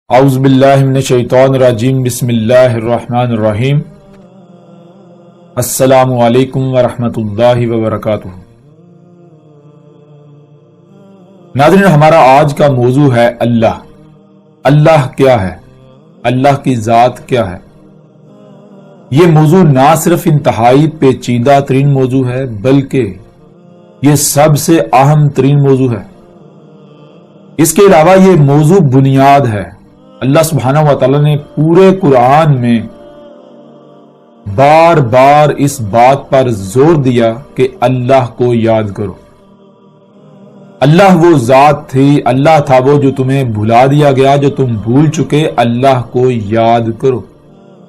اعوذ باللہ من الشیطان الرجیم بسم اللہ الرحمن الرحیم السلام علیکم ورحمۃ اللہ وبرکاتہ۔ ناظرین، ہمارا آج کا موضوع ہے اللہ۔ اللہ کیا ہے؟ اللہ کی ذات کیا ہے؟ یہ موضوع نہ صرف انتہائی پیچیدہ ترین موضوع ہے بلکہ یہ سب سے اہم ترین موضوع ہے۔ اس کے علاوہ یہ موضوع بنیاد ہے۔ اللہ سبحانہ و تعالی نے پورے قرآن میں بار بار اس بات پر زور دیا کہ اللہ کو یاد کرو۔ اللہ وہ ذات تھی، اللہ تھا وہ جو تمہیں بھلا دیا گیا، جو تم بھول چکے۔ اللہ کو یاد کرو۔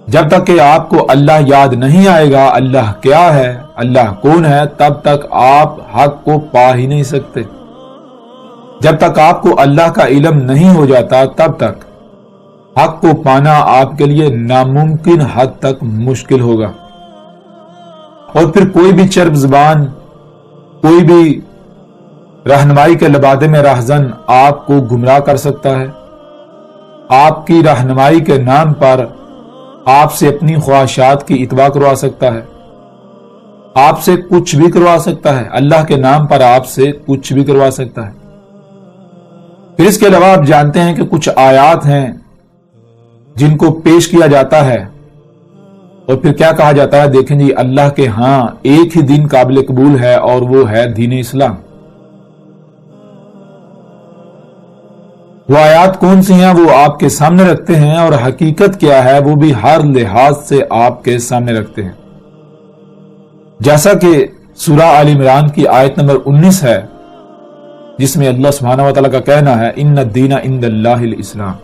جب تک کہ آپ کو اللہ یاد نہیں آئے گا اللہ کیا ہے، اللہ کون ہے، تب تک آپ حق کو پا ہی نہیں سکتے۔ جب تک آپ کو اللہ کا علم نہیں ہو جاتا تب تک حق کو پانا آپ کے لیے ناممکن حد تک مشکل ہوگا۔ اور پھر کوئی بھی چرب زبان، کوئی بھی رہنمائی کے لبادے میں راہزن آپ کو گمراہ کر سکتا ہے۔ آپ کی رہنمائی کے نام پر آپ سے اپنی خواہشات کی اتباع کروا سکتا ہے، آپ سے کچھ بھی کروا سکتا ہے، اللہ کے نام پر آپ سے کچھ بھی کروا سکتا ہے۔ پھر اس کے علاوہ آپ جانتے ہیں کہ کچھ آیات ہیں جن کو پیش کیا جاتا ہے اور پھر کیا کہا جاتا ہے، دیکھیں جی اللہ کے ہاں ایک ہی دین قابل قبول ہے اور وہ ہے دین اسلام۔ وہ آیات کون سی ہیں وہ آپ کے سامنے رکھتے ہیں، اور حقیقت کیا ہے وہ بھی ہر لحاظ سے آپ کے سامنے رکھتے ہیں۔ جیسا کہ سورہ آل عمران کی آیت نمبر 19 ہے، جس میں اللہ سبحانہ و تعالیٰ کا کہنا ہے ان الدین عند اللہ الاسلام،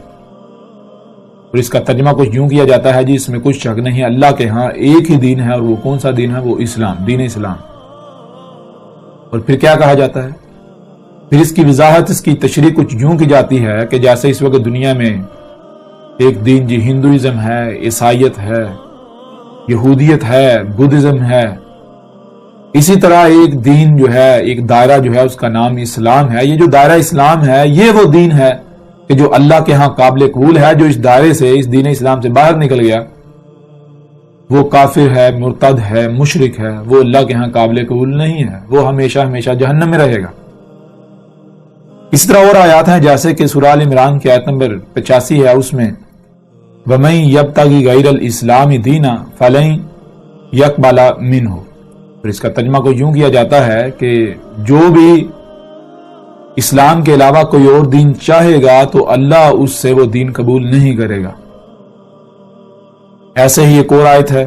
اور اس کا ترجمہ کچھ یوں کیا جاتا ہے جی اس میں کچھ شک نہیں، اللہ کے ہاں ایک ہی دین ہے، اور وہ کون سا دین ہے؟ وہ اسلام، دین اسلام۔ اور پھر کیا کہا جاتا ہے؟ پھر اس کی وضاحت، اس کی تشریح کچھ یوں کی جاتی ہے کہ جیسے اس وقت دنیا میں ایک دین جی ہندوازم ہے، عیسائیت ہے، یہودیت ہے، بدھزم ہے، اسی طرح ایک دین جو ہے، ایک دائرہ جو ہے اس کا نام اسلام ہے۔ یہ جو دائرہ اسلام ہے یہ وہ دین ہے کہ جو اللہ کے ہاں قابل قبول ہے۔ جو اس دائرے سے، اس دین اسلام سے باہر نکل گیا وہ کافر ہے، مرتد ہے، مشرک ہے، وہ اللہ کے ہاں قابل قبول نہیں ہے، وہ ہمیشہ ہمیشہ جہنم میں رہے گا۔ اس طرح اور آیات ہیں جیسے کہ سورہ آل عمران کی آیت نمبر 85 ہے، اس میں وَمَن يَبْتَغِ غَيْرَ الْإِسْلَامِ دِينًا فَلَن يَقْبَلَ مِنْهُ۔ پھر اس کا ترجمہ کو یوں کیا جاتا ہے کہ جو بھی اسلام کے علاوہ کوئی اور دین چاہے گا تو اللہ اس سے وہ دین قبول نہیں کرے گا۔ ایسے ہی ایک اور آیت ہے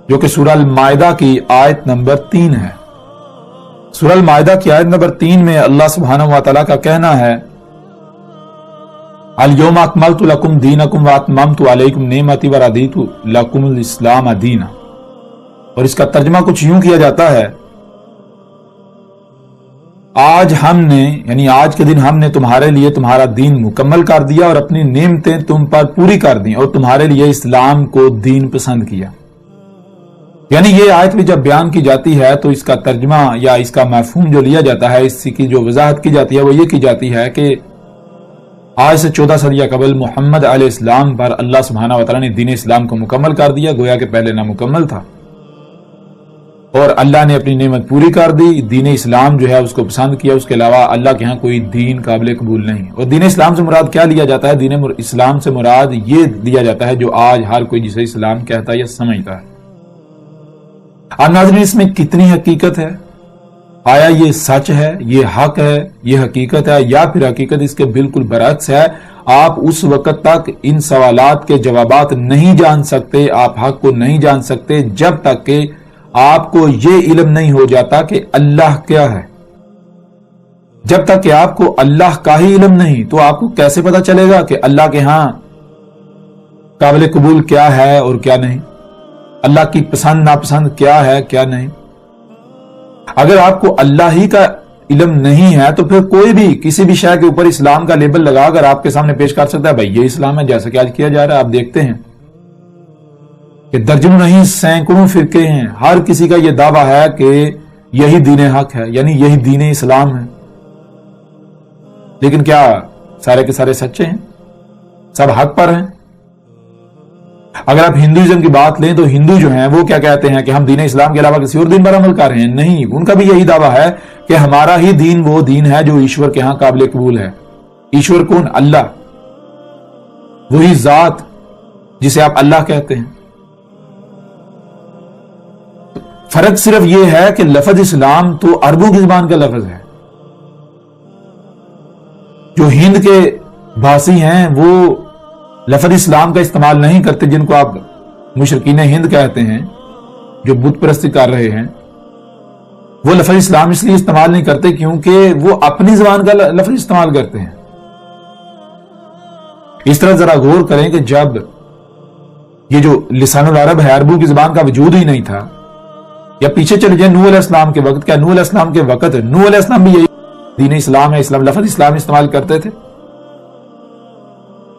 جو کہ سورہ المائدہ کی آیت نمبر 3 ہے۔ سورہ المائدہ کی آیت نمبر 3 میں اللہ سبحانہ و تعالیٰ کا کہنا ہے الَّيَوْمَ أَكْمَلْتُ لَكُمْ دِينَكُمْ وَأَتْمَمْتُ عَلَيْكُمْ نِعْمَتِي وَرَضِيتُ لَكُمُ الْإِسْلَامَ دِينًا۔ اور اس کا ترجمہ کچھ یوں کیا جاتا ہے آج ہم نے، یعنی آج کے دن ہم نے تمہارے لیے تمہارا دین مکمل کر دیا اور اپنی نعمتیں تم پر پوری کر دیں، اور تمہارے لیے اسلام کو دین پسند کیا۔ یعنی یہ آیت بھی جب بیان کی جاتی ہے تو اس کا ترجمہ یا اس کا مفہوم جو لیا جاتا ہے، اس کی جو وضاحت کی جاتی ہے وہ یہ کی جاتی ہے کہ آج سے 14 صدیہ قبل محمد علیہ السلام پر اللہ سبحانہ و تعالیٰ نے دین اسلام کو مکمل کر دیا، گویا کہ پہلے نامکمل تھا، اور اللہ نے اپنی نعمت پوری کر دی۔ دین اسلام جو ہے اس کو پسند کیا، اس کے علاوہ اللہ کے ہاں کوئی دین قابل قبول نہیں۔ اور دین اسلام سے مراد کیا لیا جاتا ہے؟ دین اسلام سے مراد یہ لیا جاتا ہے جو آج ہر کوئی جسے اسلام کہتا ہے یا سمجھتا ہے۔ اب ناظرین، اس میں کتنی حقیقت ہے؟ آیا یہ سچ ہے، یہ حق ہے، یہ حقیقت ہے، یا پھر حقیقت اس کے بالکل برعکس ہے؟ آپ اس وقت تک ان سوالات کے جوابات نہیں جان سکتے، آپ حق کو نہیں جان سکتے جب تک کہ آپ کو یہ علم نہیں ہو جاتا کہ اللہ کیا ہے۔ جب تک کہ آپ کو اللہ کا ہی علم نہیں تو آپ کو کیسے پتا چلے گا کہ اللہ کے ہاں قابل قبول کیا ہے اور کیا نہیں، اللہ کی پسند ناپسند کیا ہے کیا نہیں۔ اگر آپ کو اللہ ہی کا علم نہیں ہے تو پھر کوئی بھی کسی بھی شے کے اوپر اسلام کا لیبل لگا کر آپ کے سامنے پیش کر سکتا ہے بھائی یہ اسلام ہے، جیسا کہ آج کیا جا رہا ہے۔ آپ دیکھتے ہیں کہ درجنوں نہیں سینکڑوں فرقے ہیں، ہر کسی کا یہ دعویٰ ہے کہ یہی دین حق ہے، یعنی یہی دین اسلام ہے، لیکن کیا سارے کے سارے سچے ہیں؟ سب حق پر ہیں. اگر آپ ہندوازم کی بات لیں تو ہندو جو ہیں وہ کیا کہتے ہیں کہ ہم دین اسلام کے علاوہ کسی اور دین پر عمل کر رہے ہیں. نہیں، ان کا بھی یہی دعویٰ ہے کہ ہمارا ہی دین وہ دین ہے جو ایشور کے ہاں قابل قبول ہے. ایشور کون؟ اللہ، وہی ذات جسے آپ اللہ کہتے ہیں. فرق صرف یہ ہے کہ لفظ اسلام تو عربوں کی زبان کا لفظ ہے. جو ہند کے بھاسی ہیں وہ لفظ اسلام کا استعمال نہیں کرتے، جن کو آپ مشرکین ہند کہتے ہیں جو بت پرستی کر رہے ہیں. وہ لفظ اسلام اس لیے استعمال نہیں کرتے کیونکہ وہ اپنی زبان کا لفظ استعمال کرتے ہیں. اس طرح ذرا غور کریں کہ جب یہ جو لسان العرب ہے، عربوں کی زبان کا وجود ہی نہیں تھا، یا پیچھے چلے جائیں نوح علیہ السلام کے وقت، کیا نوح علیہ السلام کے وقت نوح علیہ السلام بھی یہی دین اسلام ہے، اسلام لفظ اسلام استعمال کرتے تھے؟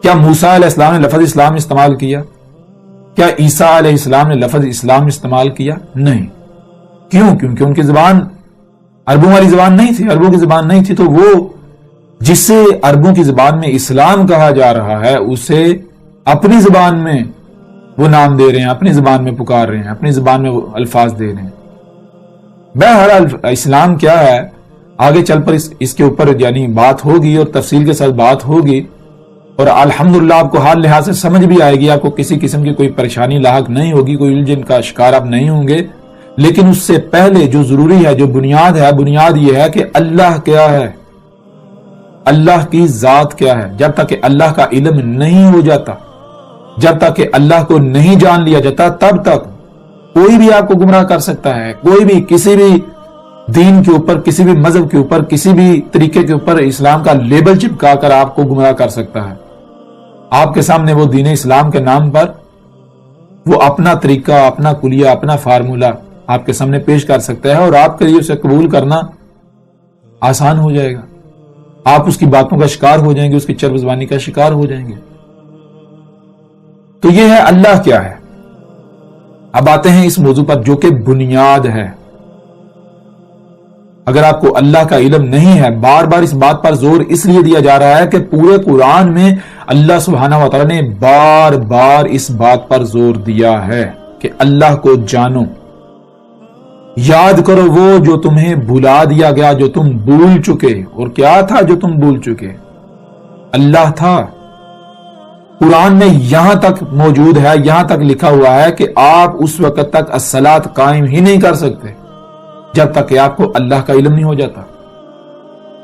کیا موسیٰ علیہ السلام نے لفظ اسلام استعمال کیا؟ کیا عیسیٰ علیہ السلام نے لفظ اسلام استعمال کیا؟ نہیں. کیوں؟ کیونکہ ان کی زبان عربوں والی زبان نہیں تھی. عربوں کی زبان نہیں تھی تو وہ جسے عربوں کی زبان میں اسلام کہا جا رہا ہے اسے اپنی زبان میں وہ نام دے رہے ہیں، اپنی زبان میں پکار رہے ہیں، اپنی زبان میں وہ الفاظ دے رہے ہیں. بہرحال اسلام کیا ہے آگے چل پر اس کے اوپر یعنی بات ہوگی اور تفصیل کے ساتھ بات ہوگی، اور الحمدللہ آپ کو حال لحاظ سے سمجھ بھی آئے گی، آپ کو کسی قسم کی کوئی پریشانی لاحق نہیں ہوگی، کوئی الجھن کا شکار آپ نہیں ہوں گے. لیکن اس سے پہلے جو ضروری ہے، جو بنیاد ہے، بنیاد یہ ہے کہ اللہ کیا ہے، اللہ کی ذات کیا ہے. جب تک کہ اللہ کا علم نہیں ہو جاتا، جب تک کہ اللہ کو نہیں جان لیا جاتا، تب تک کوئی بھی آپ کو گمراہ کر سکتا ہے. کوئی بھی کسی بھی دین کے اوپر، کسی بھی مذہب کے اوپر، کسی بھی طریقے کے اوپر اسلام کا لیبل چپکا کر آپ کو گمراہ کر سکتا ہے. آپ کے سامنے وہ دین اسلام کے نام پر وہ اپنا طریقہ، اپنا کلیہ، اپنا فارمولہ آپ کے سامنے پیش کر سکتا ہے، اور آپ کے لیے اسے قبول کرنا آسان ہو جائے گا. آپ اس کی باتوں کا شکار ہو جائیں گے، اس کی چرب زبانی کا شکار ہو جائیں گے. تو یہ ہے اللہ کیا ہے. اب آتے ہیں اس موضوع پر جو کہ بنیاد ہے. اگر آپ کو اللہ کا علم نہیں ہے، بار بار اس بات پر زور اس لیے دیا جا رہا ہے کہ پورے قرآن میں اللہ سبحانہ و تعالی نے بار بار اس بات پر زور دیا ہے کہ اللہ کو جانو، یاد کرو وہ جو تمہیں بھلا دیا گیا، جو تم بھول چکے. اور کیا تھا جو تم بھول چکے؟ اللہ تھا. قرآن میں یہاں تک موجود ہے، یہاں تک لکھا ہوا ہے کہ آپ اس وقت تک الصلاۃ قائم ہی نہیں کر سکتے جب تک کہ آپ کو اللہ کا علم نہیں ہو جاتا.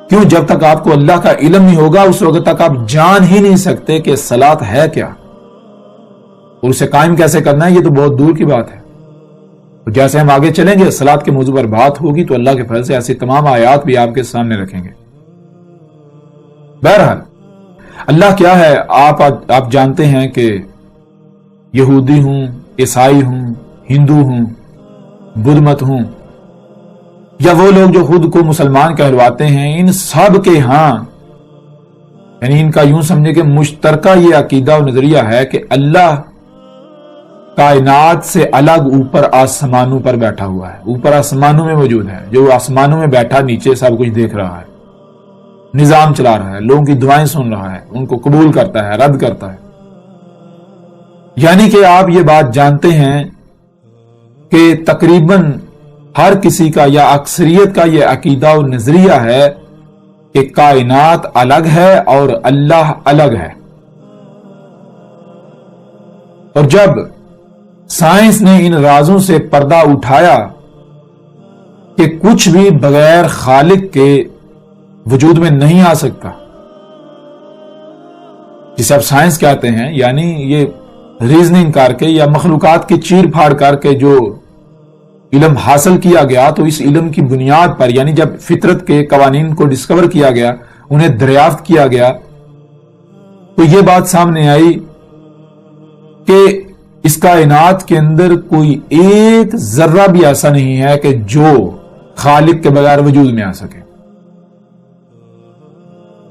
کیوں؟ جب تک آپ کو اللہ کا علم نہیں ہوگا اس وقت تک آپ جان ہی نہیں سکتے کہ صلاۃ ہے کیا اور اسے قائم کیسے کرنا ہے. یہ تو بہت دور کی بات ہے. جیسے ہم آگے چلیں گے صلاۃ کے موضوع پر بات ہوگی تو اللہ کے فضل سے ایسی تمام آیات بھی آپ کے سامنے رکھیں گے. بہرحال اللہ کیا ہے آپ جانتے ہیں کہ یہودی ہوں، عیسائی ہوں، ہندو ہوں، بدھ مت ہوں، یا وہ لوگ جو خود کو مسلمان کہلواتے ہیں، ان سب کے ہاں یعنی ان کا یوں سمجھے کہ مشترکہ یہ عقیدہ و نظریہ ہے کہ اللہ کائنات سے الگ اوپر آسمانوں پر بیٹھا ہوا ہے، اوپر آسمانوں میں موجود ہے. جو آسمانوں میں بیٹھا نیچے سب کچھ دیکھ رہا ہے، نظام چلا رہا ہے، لوگوں کی دعائیں سن رہا ہے، ان کو قبول کرتا ہے، رد کرتا ہے. یعنی کہ آپ یہ بات جانتے ہیں کہ تقریباً ہر کسی کا یا اکثریت کا یہ عقیدہ و نظریہ ہے کہ کائنات الگ ہے اور اللہ الگ ہے. اور جب سائنس نے ان رازوں سے پردہ اٹھایا کہ کچھ بھی بغیر خالق کے وجود میں نہیں آ سکتا، جسے آپ سائنس کہتے ہیں، یعنی یہ ریزننگ کر کے یا مخلوقات کی چیر پھاڑ کر کے جو علم حاصل کیا گیا، تو اس علم کی بنیاد پر یعنی جب فطرت کے قوانین کو ڈسکور کیا گیا، انہیں دریافت کیا گیا، تو یہ بات سامنے آئی کہ اس کائنات کے اندر کوئی ایک ذرہ بھی ایسا نہیں ہے کہ جو خالق کے بغیر وجود میں آ سکے.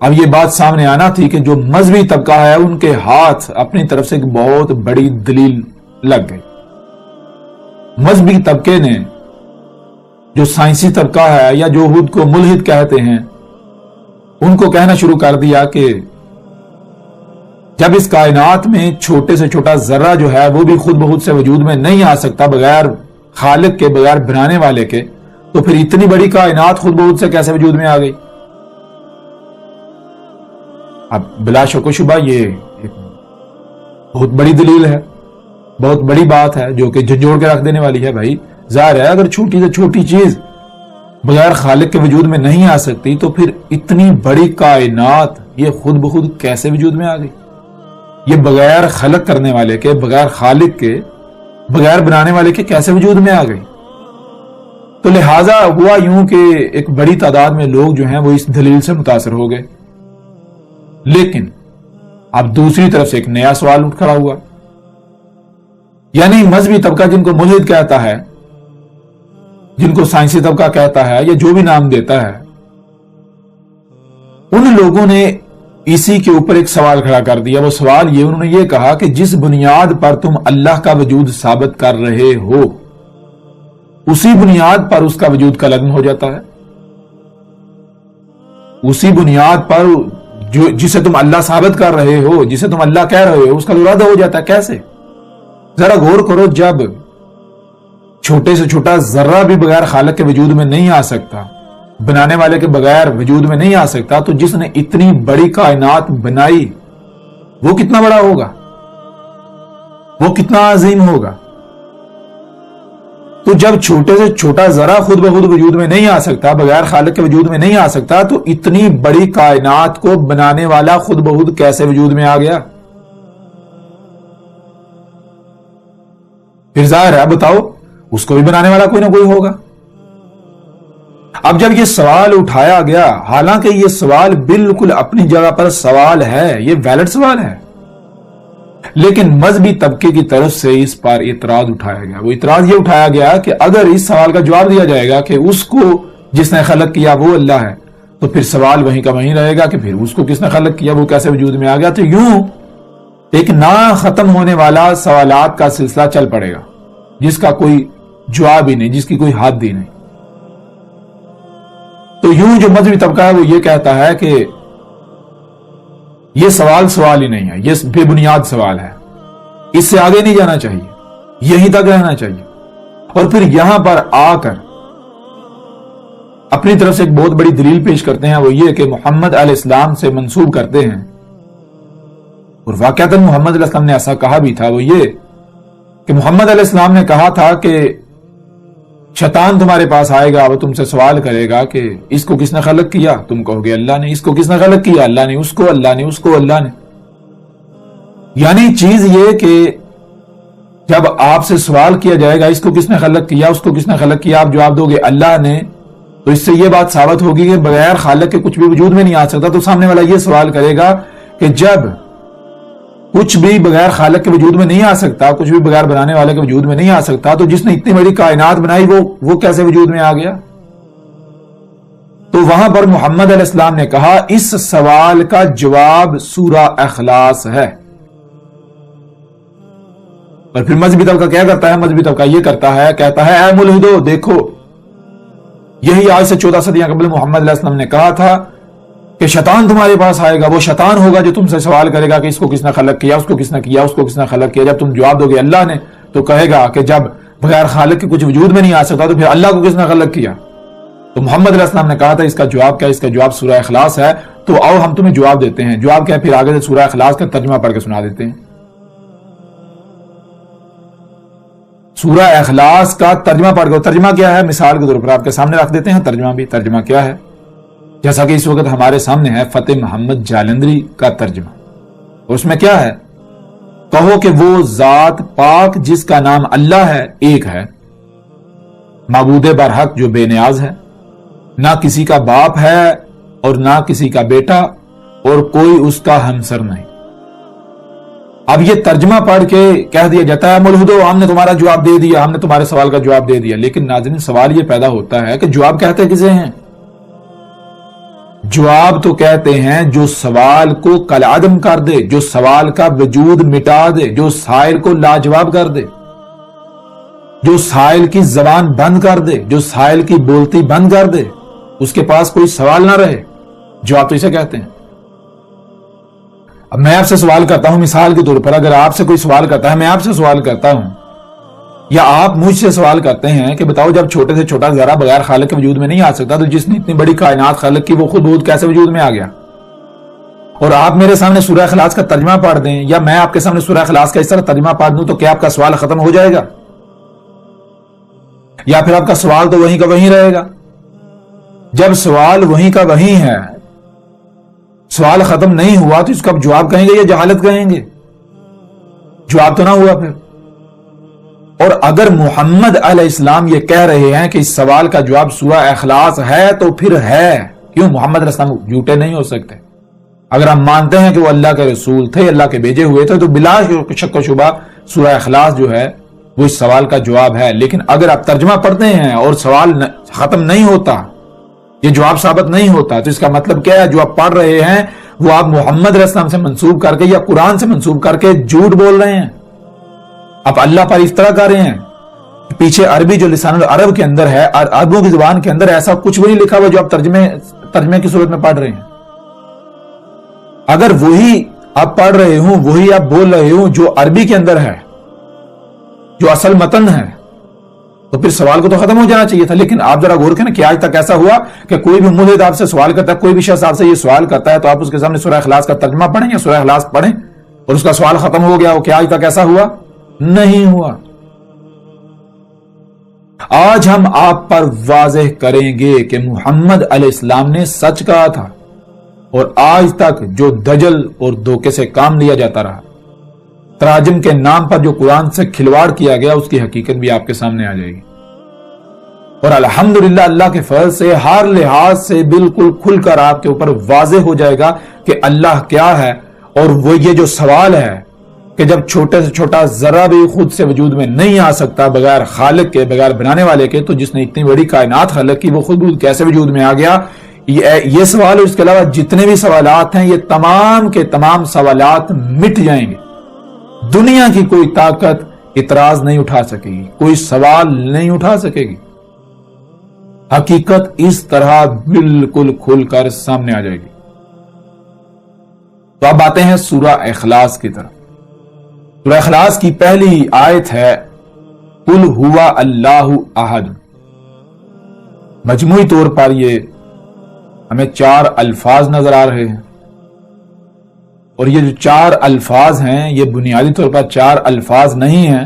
اب یہ بات سامنے آنا تھی کہ جو مذہبی طبقہ ہے ان کے ہاتھ اپنی طرف سے ایک بہت بڑی دلیل لگ گئی. مذہبی طبقے نے جو سائنسی طبقہ ہے یا جو خود کو ملحد کہتے ہیں، ان کو کہنا شروع کر دیا کہ جب اس کائنات میں چھوٹے سے چھوٹا ذرہ جو ہے وہ بھی خود بخود سے وجود میں نہیں آ سکتا بغیر خالق کے، بغیر بنانے والے کے، تو پھر اتنی بڑی کائنات خود بخود سے کیسے وجود میں آ گئی؟ اب بلا شک و شبہ یہ ایک بہت بڑی دلیل ہے، بہت بڑی بات ہے جو کہ جھنجھوڑ کے رکھ دینے والی ہے۔ بھائی ظاہر ہے اگر چھوٹی سے چھوٹی چیز بغیر خالق کے وجود میں نہیں آ سکتی تو پھر اتنی بڑی کائنات یہ خود بخود کیسے وجود میں آ گئی؟ یہ بغیر خلق کرنے والے کے، بغیر خالق کے، بغیر بنانے والے کے کیسے وجود میں آ گئی؟ تو لہٰذا ہوا یوں کہ ایک بڑی تعداد میں لوگ جو ہیں وہ اس دلیل سے متاثر ہو گئے، لیکن اب دوسری طرف سے ایک نیا سوال اٹھ کھڑا ہوا، یعنی مذہبی طبقہ جن کو ملحد کہتا ہے، جن کو سائنسی طبقہ کہتا ہے یا جو بھی نام دیتا ہے، ان لوگوں نے اسی کے اوپر ایک سوال کھڑا کر دیا۔ وہ سوال یہ، انہوں نے یہ کہا کہ جس بنیاد پر تم اللہ کا وجود ثابت کر رہے ہو اسی بنیاد پر اس کا وجود کا لازم ہو جاتا ہے، اسی بنیاد پر جسے تم اللہ ثابت کر رہے ہو، جسے تم اللہ کہہ رہے ہو، اس کا ارادہ ہو جاتا ہے۔ کیسے؟ ذرا غور کرو، جب چھوٹے سے چھوٹا ذرہ بھی بغیر خالق کے وجود میں نہیں آ سکتا، بنانے والے کے بغیر وجود میں نہیں آ سکتا، تو جس نے اتنی بڑی کائنات بنائی وہ کتنا بڑا ہوگا، وہ کتنا عظیم ہوگا؟ تو جب چھوٹے سے چھوٹا ذرہ خود بخود وجود میں نہیں آ سکتا، بغیر خالق کے وجود میں نہیں آ سکتا، تو اتنی بڑی کائنات کو بنانے والا خود بخود کیسے وجود میں آ گیا؟ پھر ظاہر ہے، بتاؤ، اس کو بھی بنانے والا کوئی نہ کوئی ہوگا۔ اب جب یہ سوال اٹھایا گیا، حالانکہ یہ سوال بالکل اپنی جگہ پر سوال ہے، یہ ویلڈ سوال ہے، لیکن مذہبی طبقے کی طرف سے اس پر اعتراض اٹھایا گیا۔ وہ اعتراض یہ اٹھایا گیا کہ اگر اس سوال کا جواب دیا جائے گا کہ اس کو جس نے خلق کیا وہ اللہ ہے، تو پھر سوال وہیں کا وہیں رہے گا کہ پھر اس کو کس نے خلق کیا، وہ کیسے وجود میں آ گیا؟ تو یوں ایک نہ ختم ہونے والا سوالات کا سلسلہ چل پڑے گا جس کا کوئی جواب ہی نہیں، جس کی کوئی حد ہی نہیں۔ تو یوں جو مذہبی طبقہ ہے وہ یہ کہتا ہے کہ یہ سوال ہی نہیں ہے، یہ بے بنیاد سوال ہے، اس سے آگے نہیں جانا چاہیے، یہیں تک رہنا چاہیے۔ اور پھر یہاں پر آ کر اپنی طرف سے ایک بہت بڑی دلیل پیش کرتے ہیں، وہ یہ کہ محمد علیہ السلام سے منسوب کرتے ہیں، اور واقعتاً محمد علیہ السلام نے ایسا کہا بھی تھا۔ وہ یہ کہ محمد علیہ السلام نے کہا تھا کہ شیطان تمہارے پاس آئے گا، وہ تم سے سوال کرے گا کہ اس کو کس نے خلق کیا؟ تم کہو گے اللہ نے۔ اس کو کس نے خلق کیا؟ اللہ نے۔ اس کو اللہ نے، اس کو اللہ نے۔ یعنی چیز یہ کہ جب آپ سے سوال کیا جائے گا اس کو کس نے خلق کیا، اس کو کس نے خلق کیا، آپ جواب دو گے اللہ نے، تو اس سے یہ بات ثابت ہوگی کہ بغیر خالق کے کچھ بھی وجود میں نہیں آ سکتا۔ تو سامنے والا یہ سوال کرے گا کہ جب کچھ بھی بغیر خالق کے وجود میں نہیں آ سکتا، کچھ بھی بغیر بنانے والے کے وجود میں نہیں آ سکتا، تو جس نے اتنی بڑی کائنات بنائی وہ کیسے وجود میں آ گیا؟ تو وہاں پر محمد علیہ السلام نے کہا اس سوال کا جواب سورہ اخلاص ہے۔ اور پھر مذہبی طبقہ کیا کرتا ہے؟ مذہبی طبقہ یہ کرتا ہے، کہتا ہے اے ملحدو دیکھو، یہی آج سے 14 صدیاں قبل محمد علیہ السلام نے کہا تھا کہ شیطان تمہارے پاس آئے گا، وہ شیطان ہوگا جو تم سے سوال کرے گا کہ اس کو کس نے خلق کیا، اس کو کس نے کیا، اس کو کس نے خلق کیا۔ جب تم جواب دو گے اللہ نے، تو کہے گا کہ جب بغیر خالق کے کچھ وجود میں نہیں آ سکتا تو پھر اللہ کو کس نے خلق کیا؟ تو محمد علیہ السلام نے کہا تھا اس کا جواب کیا؟ اس کا جواب سورہ اخلاص ہے۔ تو آؤ ہم تمہیں جواب دیتے ہیں۔ جواب کیا ہے؟ پھر آگے سے سورہ اخلاص کا ترجمہ پڑھ کے سنا دیتے ہیں۔ سورہ اخلاص کا ترجمہ پڑھ کے، ترجمہ کیا ہے مثال کے طور پر آپ کے سامنے رکھ دیتے ہیں ترجمہ بھی۔ ترجمہ کیا ہے؟ جیسا کہ اس وقت ہمارے سامنے ہے فتح محمد جالندری کا ترجمہ، اور اس میں کیا ہے؟ کہو کہ وہ ذات پاک جس کا نام اللہ ہے ایک ہے، معبود برحق جو بے نیاز ہے، نہ کسی کا باپ ہے اور نہ کسی کا بیٹا، اور کوئی اس کا ہمسر نہیں۔ اب یہ ترجمہ پڑھ کے کہہ دیا جاتا ہے ملحدو ہم نے تمہارا جواب دے دیا، ہم نے تمہارے سوال کا جواب دے دیا۔ لیکن ناظرین سوال یہ پیدا ہوتا ہے کہ جواب کہتے کسے ہیں؟ جواب تو کہتے ہیں جو سوال کو کالعدم کر دے، جو سوال کا وجود مٹا دے، جو سائل کو لاجواب کر دے، جو سائل کی زبان بند کر دے، جو سائل کی بولتی بند کر دے، اس کے پاس کوئی سوال نہ رہے، جواب تو اسے کہتے ہیں۔ اب میں آپ سے سوال کرتا ہوں، مثال کے طور پر اگر آپ سے کوئی سوال کرتا ہے، میں آپ سے سوال کرتا ہوں یا آپ مجھ سے سوال کرتے ہیں کہ بتاؤ جب چھوٹے سے چھوٹا ذرہ بغیر خالق کے وجود میں نہیں آ سکتا تو جس نے اتنی بڑی کائنات خلق کی وہ خود بخود کیسے وجود میں آ گیا؟ اور آپ میرے سامنے سورہ اخلاص کا ترجمہ پڑھ دیں یا میں آپ کے سامنے سورہ اخلاص کا اس طرح ترجمہ پڑھ دوں تو کیا آپ کا سوال ختم ہو جائے گا؟ یا پھر آپ کا سوال تو وہیں کا وہیں رہے گا؟ جب سوال وہیں کا وہیں ہے، سوال ختم نہیں ہوا تو اس کا جواب کہیں گے یا جہالت کہیں گے؟ جواب تو نہ ہوا پھر۔ اور اگر محمد علیہ السلام یہ کہہ رہے ہیں کہ اس سوال کا جواب سورہ اخلاص ہے تو پھر ہے، کیوں؟ محمد علیہ السلام جھوٹے نہیں ہو سکتے۔ اگر ہم مانتے ہیں کہ وہ اللہ کے رسول تھے، اللہ کے بھیجے ہوئے تھے، تو بلا شک و شبہ سورہ اخلاص جو ہے وہ اس سوال کا جواب ہے۔ لیکن اگر آپ ترجمہ پڑھتے ہیں اور سوال ختم نہیں ہوتا، یہ جواب ثابت نہیں ہوتا، تو اس کا مطلب کیا ہے؟ جو آپ پڑھ رہے ہیں وہ آپ محمد علیہ السلام سے منسوب کر کے یا قرآن سے منسوب کر کے جھوٹ بول رہے ہیں، آپ اللہ پر افطرا کر رہے ہیں۔ پیچھے عربی جو لسان العرب کے اندر ہے، عربوں کی زبان کے اندر ایسا کچھ بھی نہیں لکھا ہوا جو آپ ترجمے کی صورت میں پڑھ رہے ہیں۔ اگر وہی آپ پڑھ رہے ہوں، وہی آپ بول رہے ہوں جو عربی کے اندر ہے، جو اصل متن ہے، تو پھر سوال کو تو ختم ہو جانا چاہیے تھا۔ لیکن آپ ذرا غور کریں کہ آج تک ایسا ہوا کہ کوئی بھی ملحد آپ سے سوال کرتا ہے، کوئی بھی شخص آپ سے یہ سوال کرتا ہے تو آپ اس کے سامنے سورہ اخلاص کا ترجمہ پڑھیں یا سورہ اخلاص پڑھیں اور اس کا سوال ختم ہو گیا ہو؟ کیا آج تک ایسا ہوا؟ نہیں ہوا۔ آج ہم آپ پر واضح کریں گے کہ محمد علیہ السلام نے سچ کہا تھا، اور آج تک جو دجل اور دھوکے سے کام لیا جاتا رہا، تراجم کے نام پر جو قرآن سے کھلواڑ کیا گیا، اس کی حقیقت بھی آپ کے سامنے آ جائے گی۔ اور الحمدللہ اللہ کے فضل سے ہر لحاظ سے بالکل کھل کر آپ کے اوپر واضح ہو جائے گا کہ اللہ کیا ہے۔ اور وہ یہ جو سوال ہے کہ جب چھوٹے سے چھوٹا ذرہ بھی خود سے وجود میں نہیں آ سکتا بغیر خالق کے، بغیر بنانے والے کے، تو جس نے اتنی بڑی کائنات خلق کی وہ خود کیسے وجود میں آ گیا؟ یہ سوال اور اس کے علاوہ جتنے بھی سوالات ہیں، یہ تمام کے تمام سوالات مٹ جائیں گے۔ دنیا کی کوئی طاقت اعتراض نہیں اٹھا سکے گی، کوئی سوال نہیں اٹھا سکے گی۔ حقیقت اس طرح بالکل کھل کر سامنے آ جائے گی۔ تو اب آتے ہیں سورہ اخلاص کی طرف۔ سورہ اخلاص کی پہلی آیت ہے قل هو اللہ احد۔ مجموعی طور پر یہ ہمیں 4 الفاظ نظر آ رہے ہیں، اور یہ جو 4 الفاظ ہیں یہ بنیادی طور پر 4 الفاظ نہیں ہیں،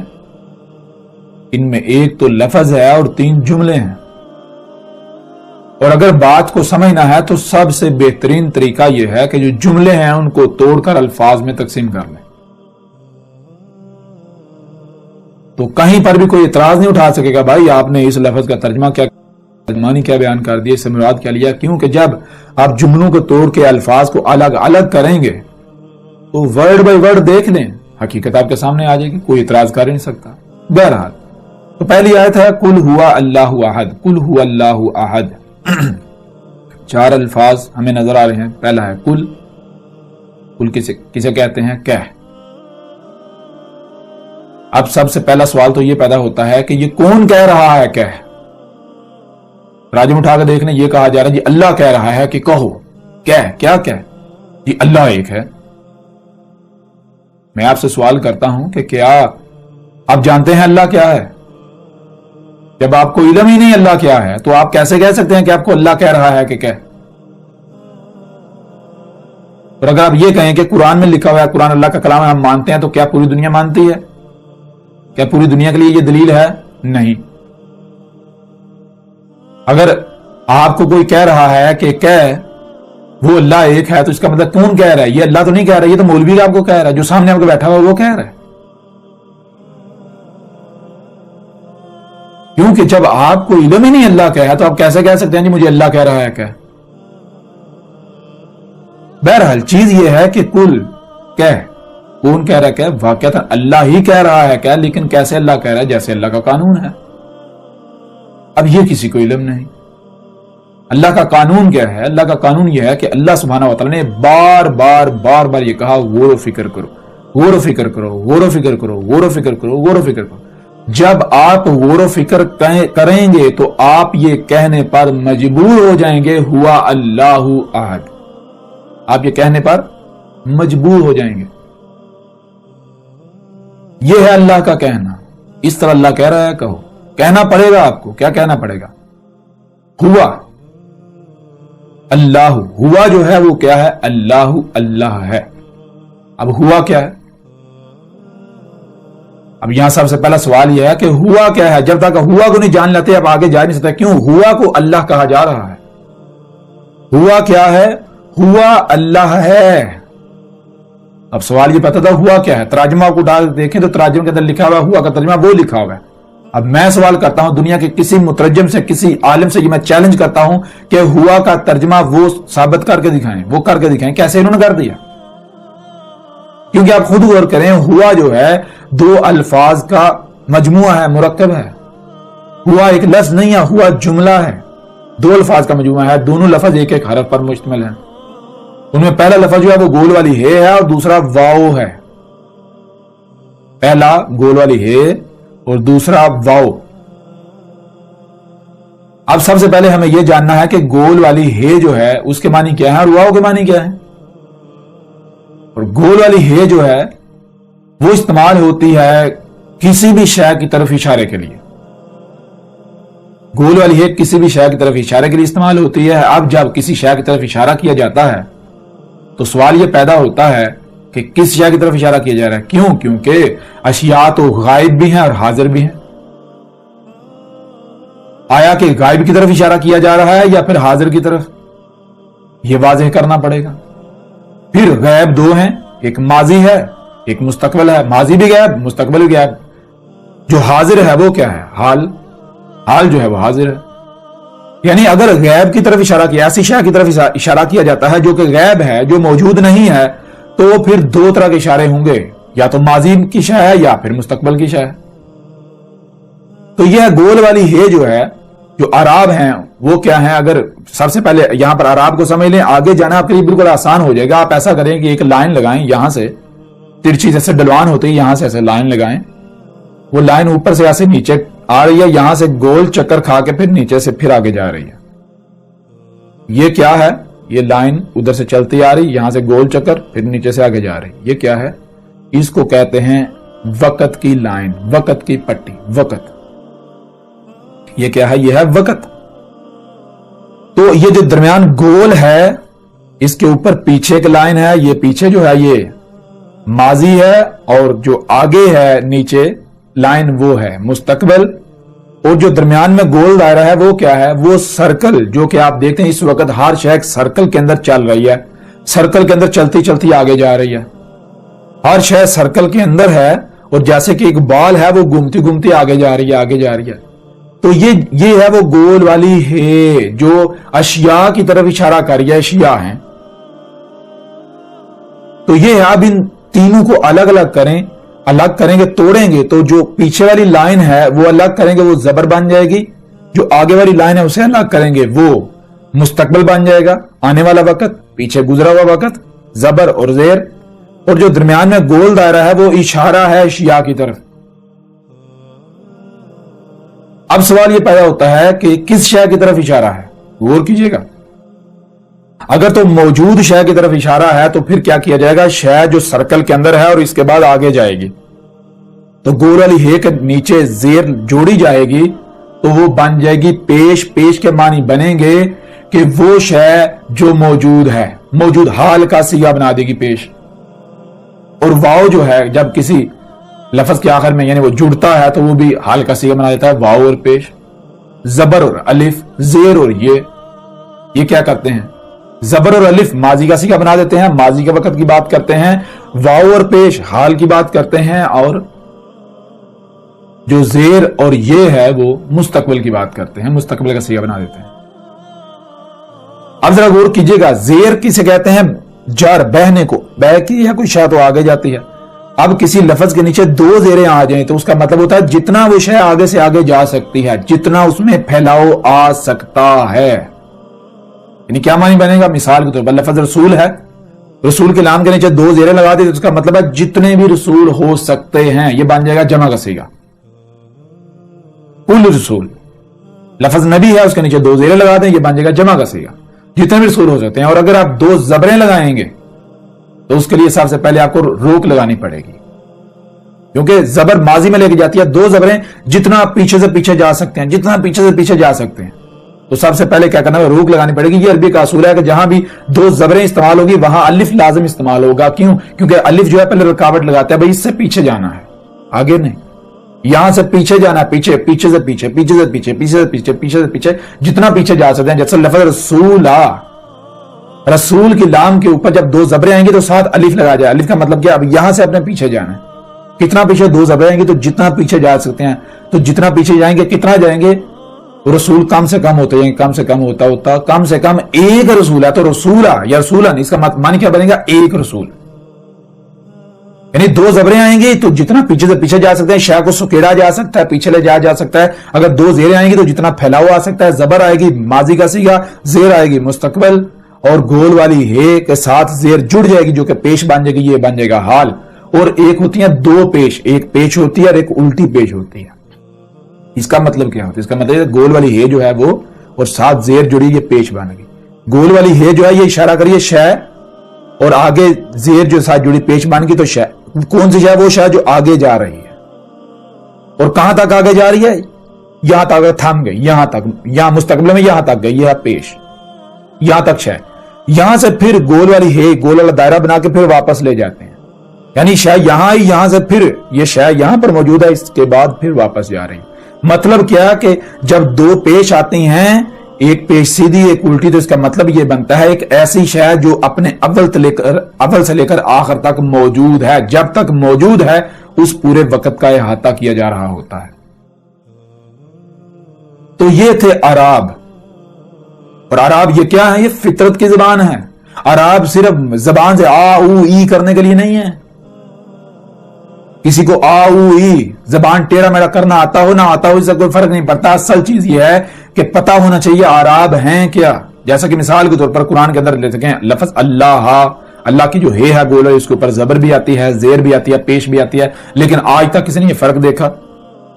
ان میں ایک تو لفظ ہے اور 3 جملے ہیں۔ اور اگر بات کو سمجھنا ہے تو سب سے بہترین طریقہ یہ ہے کہ جو جملے ہیں ان کو توڑ کر الفاظ میں تقسیم کر لیں، تو کہیں پر بھی کوئی اعتراض نہیں اٹھا سکے گا بھائی آپ نے اس لفظ کا ترجمہ کیا، ترجمانی کیا بیان کر دیا، اس سے مراد کیا لیا۔ کیونکہ جب آپ جملوں کو توڑ کے الفاظ کو الگ الگ کریں گے تو ورڈ بائی ورڈ دیکھ لیں، حقیقت آپ کے سامنے آ جائے گی، کوئی اعتراض کر نہیں سکتا۔ بہرحال تو پہلی آیت ہے قل هو اللہ احد، قل هو اللہ احد۔ 4 الفاظ ہمیں نظر آ رہے ہیں۔ پہلا ہے قل، قل کسے کہتے ہیں؟ کہہ۔ اب سب سے پہلا سوال تو یہ پیدا ہوتا ہے کہ یہ کون کہہ رہا ہے کہہ؟ راجم اٹھا کے دیکھ لیں، یہ کہا جا رہا ہے جی اللہ کہہ رہا ہے کہ کہو، کہہ، کیا کہہ؟ جی اللہ ایک ہے۔ میں آپ سے سوال کرتا ہوں کہ کیا آپ جانتے ہیں اللہ کیا ہے؟ جب آپ کو علم ہی نہیں اللہ کیا ہے تو آپ کیسے کہہ سکتے ہیں کہ آپ کو اللہ کہہ رہا ہے کہ کہہ؟ اور اگر آپ یہ کہیں کہ قرآن میں لکھا ہوا ہے، قرآن اللہ کا کلام ہے، ہم مانتے ہیں، تو کیا پوری دنیا مانتی ہے؟ کیا پوری دنیا کے لیے یہ دلیل ہے؟ نہیں۔ اگر آپ کو کوئی کہہ رہا ہے کہ کہہ وہ اللہ ایک ہے تو اس کا مطلب کون کہہ رہا ہے؟ یہ اللہ تو نہیں کہہ رہا، یہ تو مولوی آپ کو کہہ رہا ہے، جو سامنے آپ کو بیٹھا ہوا وہ کہہ رہا ہے۔ کیونکہ جب آپ کو علم ہی نہیں اللہ کہہ تو آپ کیسے کہہ سکتے ہیں جی مجھے اللہ کہہ رہا ہے کہ؟ بہرحال چیز یہ ہے کہ کل کہہ، کون کہہ رہا ہے کہ؟ واقعتا اللہ ہی کہہ رہا ہے کہ، لیکن کیسے اللہ کہہ رہا ہے؟ جیسے اللہ کا قانون ہے۔ اب یہ کسی کو علم نہیں۔ اللہ کا قانون کیا ہے؟ اللہ کا قانون یہ ہے کہ اللہ سبحانہ وتعالی نے بار بار یہ کہا غور و فکر کرو، غور و فکر کرو، غور و فکر کرو، غور و فکر کرو، غور و فکر کرو۔ جب آپ غور و فکر کریں گے تو آپ یہ کہنے پر مجبور ہو جائیں گے ہوا اللہ احد۔ آپ یہ کہنے پر مجبور ہو جائیں گے. یہ ہے اللہ کا کہنا. اس طرح اللہ کہہ رہا ہے کہو. کہنا پڑے گا آپ کو. کیا کہنا پڑے گا؟ ہوا. اللہ ہوا جو ہے وہ کیا ہے؟ اللہ اللہ ہے. اب ہوا کیا ہے؟ اب یہاں سب سے پہلا سوال یہ ہے کہ ہوا کیا ہے. جب تک ہوا کو نہیں جان لیتے اب آگے جا نہیں سکتے. کیوں ہوا کو اللہ کہا جا رہا ہے؟ ہوا کیا ہے؟ ہوا اللہ ہے. اب سوال یہ پتا تھا ہوا کیا ہے. ترجمہ کو ڈال دیکھیں تو ترجمے کے اندر لکھا ہوا ہوا کا ترجمہ وہ لکھا ہوا ہے. اب میں سوال کرتا ہوں دنیا کے کسی مترجم سے, کسی عالم سے, یہ میں چیلنج کرتا ہوں کہ ہوا کا ترجمہ وہ ثابت کر کے دکھائیں, وہ کر کے دکھائیں. کیسے انہوں نے کر دیا؟ کیونکہ آپ خود غور کریں, ہوا جو ہے دو الفاظ کا مجموعہ ہے, مرکب ہے. ہوا ایک لفظ نہیں ہے, ہوا جملہ ہے, دو الفاظ کا مجموعہ ہے. دونوں لفظ ایک ایک حرف پر مشتمل ہیں. ان میں پہلا لفظ جو ہے وہ گول والی ہے اور دوسرا واؤ ہے. پہلا گول والی ہے اور دوسرا واؤ. اب سب سے پہلے ہمیں یہ جاننا ہے کہ گول والی ہے جو ہے اس کے معنی کیا ہے اور واؤ کے معنی کیا ہے. اور گول والی ہے جو ہے وہ استعمال ہوتی ہے کسی بھی شے کی طرف اشارے کے لیے. گول والی ہے کسی بھی شے کی طرف اشارے کے لیے استعمال ہوتی ہے. اب جب کسی شے کی طرف اشارہ کیا جاتا ہے تو سوال یہ پیدا ہوتا ہے کہ کس شے کی طرف اشارہ کیا جا رہا ہے. کیوں؟ کیونکہ اشیاء تو غائب بھی ہیں اور حاضر بھی ہیں. آیا کہ غائب کی طرف اشارہ کیا جا رہا ہے یا پھر حاضر کی طرف؟ یہ واضح کرنا پڑے گا. پھر غائب دو ہیں, ایک ماضی ہے ایک مستقبل ہے. ماضی بھی غائب, مستقبل بھی غائب. جو حاضر ہے وہ کیا ہے؟ حال. حال جو ہے وہ حاضر ہے. یعنی اگر غیب کی طرف اشارہ کیا, ایسی شے کی طرف اشارہ کیا جاتا ہے جو کہ غیب ہے, جو موجود نہیں ہے, تو وہ پھر دو طرح کے اشارے ہوں گے, یا تو ماضی کی شے ہے یا پھر مستقبل کی شے ہے. تو یہ گول والی ہے جو ہے, جو اعراب ہیں وہ کیا ہیں؟ اگر سب سے پہلے یہاں پر اعراب کو سمجھ لیں, آگے جانا آپ کے لیے بالکل آسان ہو جائے گا. آپ ایسا کریں کہ ایک لائن لگائیں, یہاں سے ترچھی جیسے ڈلوان ہوتی ہے, یہاں سے ایسے لائن لگائیں. وہ لائن اوپر سے ایسے نیچے آ رہی ہے, یہاں سے گول چکر کھا کے پھر نیچے سے پھر آگے جا رہی ہے. یہ کیا ہے؟ یہ لائن ادھر سے چلتی آ رہی, یہاں سے گول چکر پھر نیچے سے آگے جا رہی. یہ کیا ہے؟ اس کو کہتے ہیں وقت کی لائن, وقت کی پٹی, وقت. یہ کیا ہے؟ یہ ہے وقت. تو یہ جو درمیان گول ہے اس کے اوپر پیچھے ایک لائن ہے, یہ پیچھے جو ہے یہ ماضی ہے, اور جو آگے ہے نیچے لائن وہ ہے مستقبل. اور جو درمیان میں گول دائرہ ہے وہ کیا ہے؟ وہ سرکل, جو کہ آپ دیکھتے ہیں اس وقت ہر شے سرکل کے اندر چل رہی ہے, سرکل کے اندر چلتی چلتی آگے جا رہی ہے. ہر شے سرکل کے اندر ہے, اور جیسے کہ ایک بال ہے وہ گھومتی گھومتی آگے جا رہی ہے, آگے جا رہی ہے. تو یہ ہے وہ گول والی ہے جو اشیاء کی طرف اشارہ کر رہی ہے. اشیاء ہیں. تو یہ اب ان تینوں کو الگ الگ کریں, الگ کریں گے, توڑیں گے, تو جو پیچھے والی لائن ہے وہ الگ کریں گے, وہ زبر بن جائے گی. جو آگے والی لائن ہے اسے الگ کریں گے, وہ مستقبل بن جائے گا, آنے والا وقت, پیچھے گزرا ہوا وقت, زبر اور زیر. اور جو درمیان میں گول دائرہ ہے وہ اشارہ ہے اشیاء کی طرف. اب سوال یہ پیدا ہوتا ہے کہ کس شے کی طرف اشارہ ہے؟ غور کیجئے گا. اگر تو موجود شے کی طرف اشارہ ہے تو پھر کیا کیا جائے گا؟ شے جو سرکل کے اندر ہے اور اس کے بعد آگے جائے گی, تو گول والی ہے کے نیچے زیر جوڑی جائے گی تو وہ بن جائے گی پیش. پیش کے معنی بنیں گے کہ وہ شے جو موجود ہے, موجود حال کا صیغہ بنا دے گی پیش. اور واؤ جو ہے جب کسی لفظ کے آخر میں یعنی وہ جڑتا ہے تو وہ بھی حال کا صیغہ بنا دیتا ہے, واؤ اور پیش. زبر اور الف, زیر اور یہ کیا کرتے ہیں؟ زبر اور الف ماضی کا صیغہ بنا دیتے ہیں, ماضی کے وقت کی بات کرتے ہیں. واؤ اور پیش حال کی بات کرتے ہیں, اور جو زیر اور یہ ہے وہ مستقبل کی بات کرتے ہیں, مستقبل کا صیغہ بنا دیتے ہیں. اب ذرا غور کیجئے گا, زیر کسے کہتے ہیں؟ جر, بہنے کو. بہ کی ہے کوئی شے تو آگے جاتی ہے. اب کسی لفظ کے نیچے دو زیریں آ جائیں تو اس کا مطلب ہوتا ہے جتنا وہ شے آگے سے آگے جا سکتی ہے, جتنا اس میں پھیلاؤ آ سکتا ہے. یعنی کیا معنی بنے گا؟ مثال کے طور پر لفظ رسول ہے, رسول کے نام کے نیچے دو زیریں لگا دی تو اس کا مطلب ہے جتنے بھی رسول ہو سکتے ہیں. یہ بن جائے گا جمع کا صیغہ, کل رسول. لفظ نبی ہے, اس کے نیچے دو زیریں لگا دیں, یہ بن جائے گا جمع کا صیغہ, جتنے بھی رسول ہو سکتے ہیں. اور اگر آپ دو زبریں لگائیں گے تو اس کے لیے سب سے پہلے آپ کو روک لگانی پڑے گی، کیونکہ زبر ماضی میں لے کے جاتی ہے، دو زبریں جتنا پیچھے سے پیچھے جا سکتے ہیں، جتنا پیچھے سے پیچھے جا سکتے ہیں، تو سب سے پہلے کیا کرنا ہے، روک لگانی پڑے گی۔ یہ عربی کا اصول ہے کہ جہاں بھی دو زبریں استعمال ہوگی وہاں الف لازم استعمال ہوگا۔ کیوں؟ کیونکہ الف جو ہے پہلے رکاوٹ لگاتا ہے، بھائی اس سے پیچھے جانا ہے، آگے نہیں، یہاں سے پیچھے جانا ہے، پیچھے، پیچھے سے پیچھے، پیچھے سے پیچھے، پیچھے سے پیچھے، پیچھے سے پیچھے، جتنا پیچھے جا سکتے ہیں۔ جیسے لفظ رسولا، رسول کی لام کے اوپر جب دو زبریں آئیں گی تو ساتھ الف لگا جائے۔ الف کا مطلب کیا؟ اب یہاں سے اپنے پیچھے جانا ہے، کتنا پیچھے؟ دو زبریں آئیں گی تو جتنا پیچھے جا سکتے ہیں، تو جتنا پیچھے جائیں گے کتنا جائیں گے؟ رسول کم سے کم ہوتے ہیں، کم سے کم ہوتا کم سے کم ایک رسول ہے، تو رسولہ یا رسولن اس کا معنی کیا بنے گا؟ ایک رسول، یعنی دو زبریں آئیں گی تو جتنا پیچھے سے پیچھے جا سکتے ہیں، شے کو سکیڑا جا سکتا ہے، پیچھے لے جا سکتا ہے۔ اگر دو زیریں آئیں گی تو جتنا پھیلاؤ آ سکتا ہے، زبر آئے گی ماضی کا صیغہ، زیر آئے گی مستقبل، اور گول والی ہے کے ساتھ زیر جڑ جائے گی جو کہ پیش بن جائے گی، یہ بن جائے گا حال۔ اور ایک ہوتی ہیں دو پیش، ایک پیش ہوتی ہے اور ایک الٹی پیش ہوتی ہے۔ اس کا مطلب کیا ہوتا ہے؟ اس کا مطلب ہے گول والی ہے جو ہے وہ اور ساتھ زیر جڑی، یہ پیش بن گئی۔ گول والی ہے جو ہے یہ اشارہ کریے شے، اور آگے زیر جو ساتھ جڑی پیش بن گئی، تو شے کون سی شے؟ وہ شے جو آگے جا رہی ہے، اور کہاں تک آگے جا رہی ہے؟ یہاں تک تھم گئی، یہاں تک، یہاں مستقبل میں یہاں تک گئی، یہ پیش، یہاں تک شے۔ یہاں سے پھر گول والی ہے، گول والا دائرہ بنا کے پھر واپس لے جاتے ہیں، یعنی شے یہاں ہی، یہاں سے پھر یہ شے یہاں پر موجود ہے، اس کے بعد پھر واپس جا رہی ہے۔ مطلب کیا کہ جب دو پیش آتی ہیں، ایک پیش سیدھی ایک الٹی، تو اس کا مطلب یہ بنتا ہے ایک ایسی شے جو اپنے اول سے لے کر آخر تک موجود ہے، جب تک موجود ہے اس پورے وقت کا احاطہ کیا جا رہا ہوتا ہے۔ تو یہ تھے اعراب، اور اعراب یہ کیا ہے؟ یہ فطرت کی زبان ہے۔ اعراب صرف زبان سے آ او ای کرنے کے لیے نہیں ہے۔ کسی کو آ او ای زبان ٹیڑا میڑا کرنا آتا ہو نہ آتا ہو، اس سے کوئی فرق نہیں پڑتا۔ اصل چیز یہ ہے کہ پتہ ہونا چاہیے اعراب ہیں کیا۔ جیسا کہ مثال کے طور پر قرآن کے اندر لے سکیں لفظ اللہ، اللہ کی جو ہے گول ہے، اس کے اوپر زبر بھی آتی ہے، زیر بھی آتی ہے، پیش بھی آتی ہے، لیکن آج تک کسی نے یہ فرق دیکھا؟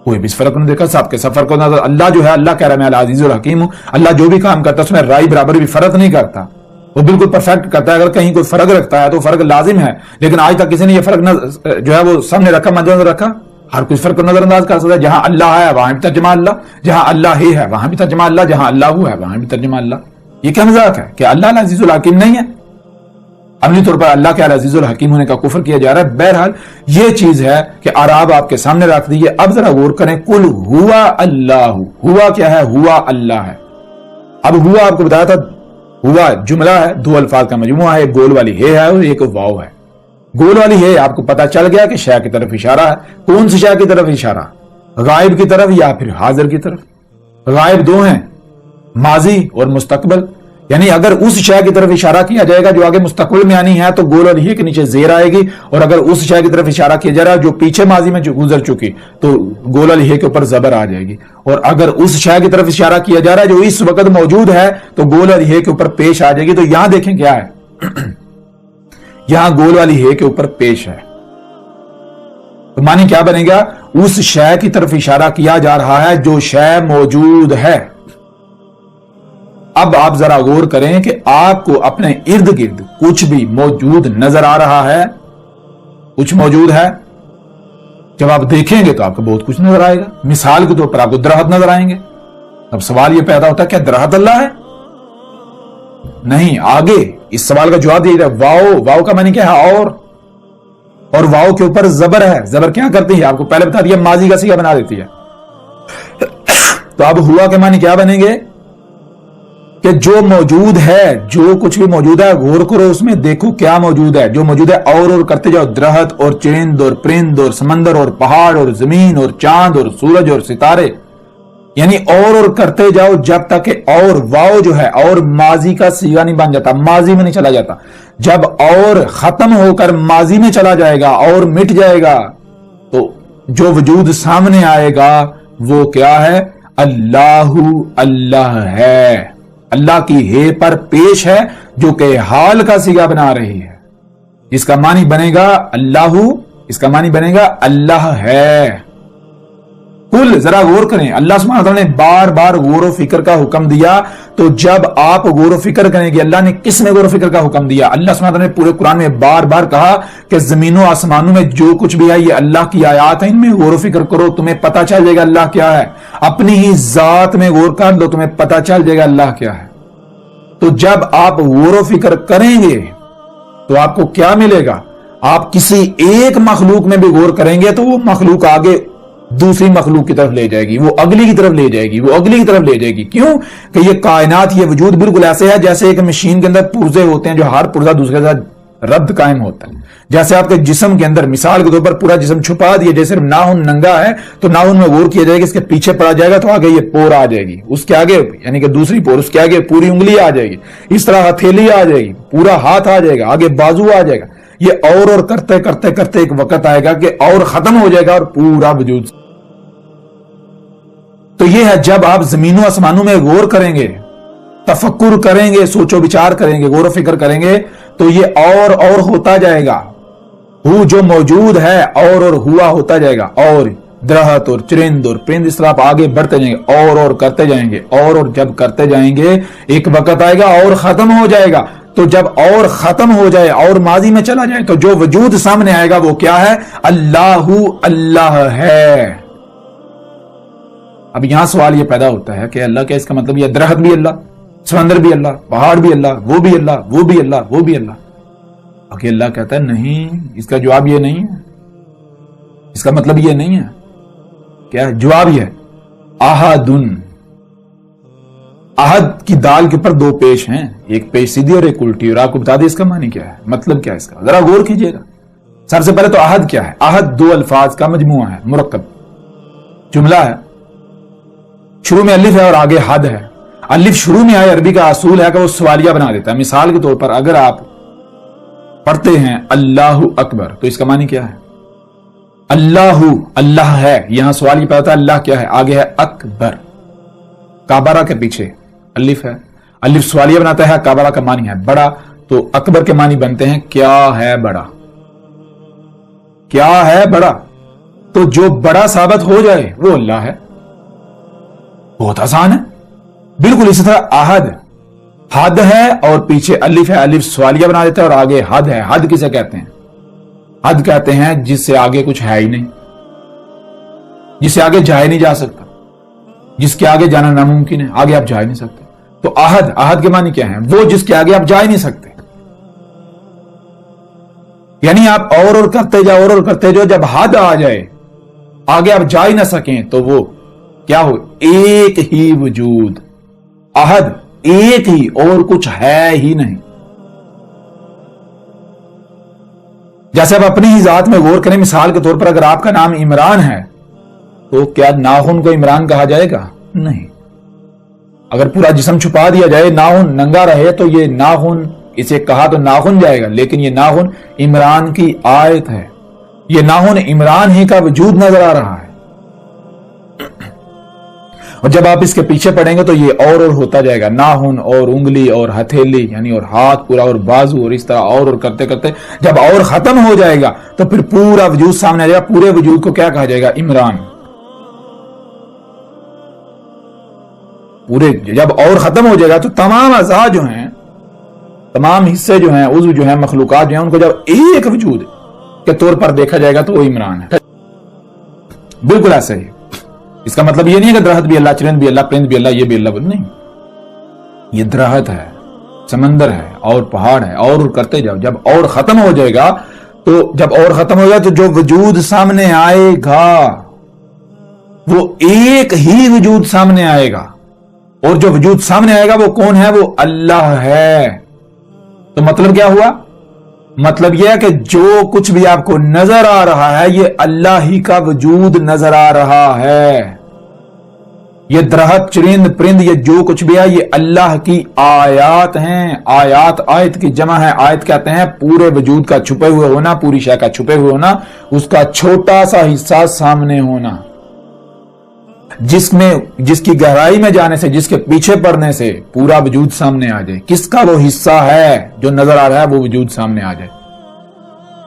کوئی بھی فرق نہیں دیکھا، سب کے سب فرق ہوتا ہے۔ اللہ جو ہے، اللہ کہہ رہا ہے میں العزیز الحکیم ہوں، اللہ جو بھی کام کرتا ہے اس میں رائی برابر بھی فرق نہیں کرتا، وہ بالکل پرفیکٹ کرتا ہے۔ اگر کہیں کوئی فرق رکھتا ہے تو فرق لازم ہے، لیکن آج تک کسی نے یہ فرق جو ہے وہ سامنے رکھا، مد نظر رکھا؟ ہر کوئی فرق کو نظر انداز کر سکتا ہے۔ جہاں اللہ ہے وہاں بھی ترجمہ اللہ، جہاں اللہ ہی ہے وہاں بھی ترجمہ اللہ، جہاں اللہ ہے وہاں بھی ترجمہ اللہ۔ یہ کیا مذاق ہے کہ اللہ العزیز الحکیم نہیں ہے؟ عملی طور پر اللہ کے العزیز الحکیم ہونے کا کفر کیا جا رہا ہے۔ بہرحال یہ چیز ہے کہ اعراب آپ کے سامنے رکھ دیجیے۔ اب ذرا غور کریں، قل ہوا اللہ، ہوا کیا ہے؟ ہوا اللہ ہے۔ اب ہوا آپ کو بتایا تھا، ہوا جملہ ہے، دو الفاظ کا مجموعہ ہے، ایک گول والی ہے اور ایک واو ہے۔ گول والی ہے آپ کو پتا چل گیا کہ شے کی طرف اشارہ ہے۔ کون سی شے کی طرف اشارہ؟ غائب کی طرف یا پھر حاضر کی طرف؟ غائب دو ہیں، ماضی اور مستقبل، یعنی اگر اس شے کی طرف اشارہ کیا جائے گا جو آگے مستقبل میں آنی ہے تو گول والی ہے کے نیچے زیر آئے گی، اور اگر اس شے کی طرف اشارہ کیا جا رہا ہے جو پیچھے ماضی میں گزر چکی تو گول والی ہے کے اوپر زبر آ جائے گی، اور اگر اس شے کی طرف اشارہ کیا جا رہا ہے جو اس وقت موجود ہے تو گول والی ہے کے اوپر پیش آ جائے گی۔ تو یہاں دیکھیں کیا ہے، یہاں گول والی ہے کے اوپر پیش ہے، تو معنی کیا بنے گا؟ اس شے کی طرف اشارہ کیا جا رہا ہے جو شے موجود ہے۔ اب آپ ذرا غور کریں کہ آپ کو اپنے ارد گرد کچھ بھی موجود نظر آ رہا ہے؟ کچھ موجود ہے؟ جب آپ دیکھیں گے تو آپ کو بہت کچھ نظر آئے گا۔ مثال کے طور پر آپ کو درخت نظر آئیں گے۔ اب سوال یہ پیدا ہوتا ہے کیا درخت اللہ ہے؟ نہیں، آگے اس سوال کا جواب دیا جائے واو، واو کا معنی کیا ہے؟ اور واو کے اوپر زبر ہے۔ زبر کیا کرتی ہے؟ آپ کو پہلے بتا دیا، ماضی کا صیغہ بنا دیتی ہے۔ تو اب ہوا کے معنی کیا بنیں گے؟ کہ جو موجود ہے، جو کچھ بھی موجود ہے، غور کرو اس میں، دیکھو کیا موجود ہے۔ جو موجود ہے اور کرتے جاؤ، درخت اور چرند اور پرند اور سمندر اور پہاڑ اور زمین اور چاند اور سورج اور ستارے، یعنی اور کرتے جاؤ جب تک کہ اور واو جو ہے اور ماضی کا صیغہ نہیں بن جاتا، ماضی میں نہیں چلا جاتا۔ جب اور ختم ہو کر ماضی میں چلا جائے گا اور مٹ جائے گا تو جو وجود سامنے آئے گا وہ کیا ہے؟ اللہ، اللہ ہے، اللہ کی ہے پر پیش ہے جو کہ حال کا صیغہ بنا رہی ہے۔ اس کا معنی بنے گا اللہ، اس کا معنی بنے گا اللہ ہے۔ کل ذرا غور کریں، اللہ سبحانہ وتعالی نے بار بار غور و فکر کا حکم دیا. تو جب آپ غور و فکر کریں گے، اللہ نے کس میں غور و فکر کا حکم دیا؟ اللہ سبحانہ وتعالی نے پورے قرآن میں بار بار کہا کہ زمین و آسمانوں میں جو کچھ بھی ہے یہ اللہ کی آیات ہیں، ان میں غور و فکر کرو، تمہیں پتہ چل جائے گا اللہ کیا ہے. اپنی ہی ذات میں غور کر لو، تمہیں پتہ چل جائے گا اللہ کیا ہے. تو جب آپ غور و فکر کریں گے تو آپ کو کیا ملے گا؟ آپ کسی ایک مخلوق میں بھی غور کریں گے تو وہ مخلوق آگے دوسری مخلوق کی طرف لے جائے گی، وہ اگلی کی طرف لے جائے گی، وہ اگلی کی طرف لے جائے گی. کیوں کہ یہ کائنات، یہ وجود بالکل ایسے ہے جیسے ایک مشین کے اندر پرزے ہوتے ہیں جو ہر پرزہ دوسرے کے ساتھ ربط قائم ہوتا ہے. جیسے آپ کے جسم کے اندر مثال کے طور پر پورا جسم چھپا دیا، جیسے ناخن ننگا ہے تو ناخن میں غور کیا جائے گا، اس کے پیچھے پڑا جائے گا تو آگے یہ پور آ جائے گی، اس کے آگے یعنی کہ دوسری پور، اس کے آگے پوری انگلی آ جائے گی، اس طرح ہتھیلی آ جائے گی، پورا ہاتھ آ جائے گا، آگے بازو آ جائے گا. یہ اور کرتے کرتے کرتے ایک وقت آئے گا کہ اور ختم ہو جائے گا اور پورا وجود. تو یہ ہے جب آپ زمین و آسمانوں میں غور کریں گے، تفکر کریں گے، سوچ و بچار کریں گے، غور و فکر کریں گے تو یہ اور ہوتا جائے گا. وہ جو موجود ہے اور ہوا ہوتا جائے گا، اور درخت اور چرند اور پرند اس طرح آپ آگے بڑھتے جائیں گے، اور کرتے جائیں گے، اور جب کرتے جائیں گے ایک وقت آئے گا اور ختم ہو جائے گا. تو جب اور ختم ہو جائے اور ماضی میں چلا جائے تو جو وجود سامنے آئے گا وہ کیا ہے؟ اللہ اللہ ہے. اب یہاں سوال یہ پیدا ہوتا ہے کہ اللہ کیا، اس کا مطلب یہ درخت بھی اللہ، سمندر بھی اللہ، پہاڑ بھی اللہ، وہ بھی اللہ، وہ بھی اللہ، وہ بھی اللہ. کہ اللہ کہتا ہے نہیں، اس کا جواب یہ نہیں ہے، اس کا مطلب یہ نہیں ہے. کیا ہے جواب؟ یہ ہے احدن. احد کی دال کے اوپر دو پیش ہیں، ایک پیش سیدھی اور ایک الٹی، اور آپ کو بتا دیں اس کا معنی کیا ہے، مطلب کیا ہے اس کا، ذرا غور کیجئے گا. سب سے پہلے تو احد کیا ہے؟ احد دو الفاظ کا مجموعہ ہے، مرکب جملہ ہے. شروع میں الف ہے اور آگے حد ہے. الف شروع میں آئے، عربی کا اصول ہے کہ وہ سوالیہ بنا دیتا ہے. مثال کے طور پر اگر آپ پڑھتے ہیں اللہ اکبر تو اس کا معنی کیا ہے؟ اللہ اللہ ہے، یہاں سوال یہ پیدا ہے اللہ کیا ہے، آگے ہے اکبر، کابرہ کے پیچھے الف ہے. الف سوالیہ بناتا ہے، کابرہ کا معنی ہے بڑا، تو اکبر کے معنی بنتے ہیں کیا ہے بڑا، کیا ہے بڑا. تو جو بڑا ثابت ہو جائے وہ اللہ ہے. بہت آسان ہے. بالکل اسی طرح احد، حد ہے اور پیچھے الف ہے، الف سوالیہ بنا دیتا ہے اور آگے حد ہے. حد کسے کہتے ہیں؟ حد کہتے ہیں جس سے آگے کچھ ہے ہی نہیں، جس سے آگے جائے نہیں جا سکتا، جس کے آگے جانا ناممکن ہے، آگے آپ جا ہی نہیں سکتے. تو احد، احد کے معنی کیا ہے؟ وہ جس کے آگے آپ جا ہی نہیں سکتے. یعنی آپ اور کرتے جاؤ، اور کرتے جاؤ، جب حد آ جائے آگے آپ جا ہی نہ سکیں تو وہ کیا ہو؟ ایک ہی وجود. احد ایک ہی، اور کچھ ہے ہی نہیں. جیسے آپ اپنی ہی ذات میں غور کریں، مثال کے طور پر اگر آپ کا نام عمران ہے تو کیا ناخن کو عمران کہا جائے گا؟ نہیں. اگر پورا جسم چھپا دیا جائے، ناخن ننگا رہے تو یہ ناخن، اسے کہا تو ناخن جائے گا، لیکن یہ ناخن عمران کی آیت ہے. یہ ناخن عمران ہی کا وجود نظر آ رہا ہے. اور جب آپ اس کے پیچھے پڑیں گے تو یہ اور ہوتا جائے گا، ناخن اور انگلی اور ہتھیلی یعنی اور ہاتھ پورا اور بازو، اور اس طرح اور کرتے کرتے جب اور ختم ہو جائے گا تو پھر پورا وجود سامنے آ جائے گا. پورے وجود کو کیا کہا جائے گا؟ عمران. پورے جب اور ختم ہو جائے گا تو تمام اعضاء جو ہیں، تمام حصے جو ہیں، عضو جو ہیں، مخلوقات جو ہیں، ان کو جب ایک وجود کے طور پر دیکھا جائے گا تو وہ عمران ہے. بالکل ایسا ہی. اس کا مطلب یہ نہیں ہے کہ درخت بھی اللہ، چرند بھی اللہ، پرند بھی اللہ، یہ بھی اللہ نہیں. یہ درخت ہے، سمندر ہے اور پہاڑ ہے، اور کرتے جاؤ. جب اور ختم ہو جائے گا تو جب اور ختم ہو جائے تو جو وجود سامنے آئے گا وہ ایک ہی وجود سامنے آئے گا. اور جو وجود سامنے آئے گا وہ کون ہے؟ وہ اللہ ہے. تو مطلب کیا ہوا؟ مطلب یہ ہے کہ جو کچھ بھی آپ کو نظر آ رہا ہے یہ اللہ ہی کا وجود نظر آ رہا ہے. یہ درخت، چرند، پرند، یہ جو کچھ بھی ہے یہ اللہ کی آیات ہیں. آیات آیت کی جمع ہے. آیت کہتے ہیں پورے وجود کا چھپے ہوئے ہونا، پوری شے کا چھپے ہوئے ہونا، اس کا چھوٹا سا حصہ سامنے ہونا، جس کی گہرائی میں جانے سے، جس کے پیچھے پڑنے سے پورا وجود سامنے آ جائے. کس کا وہ حصہ ہے جو نظر آ رہا ہے وہ وجود سامنے آ جائے.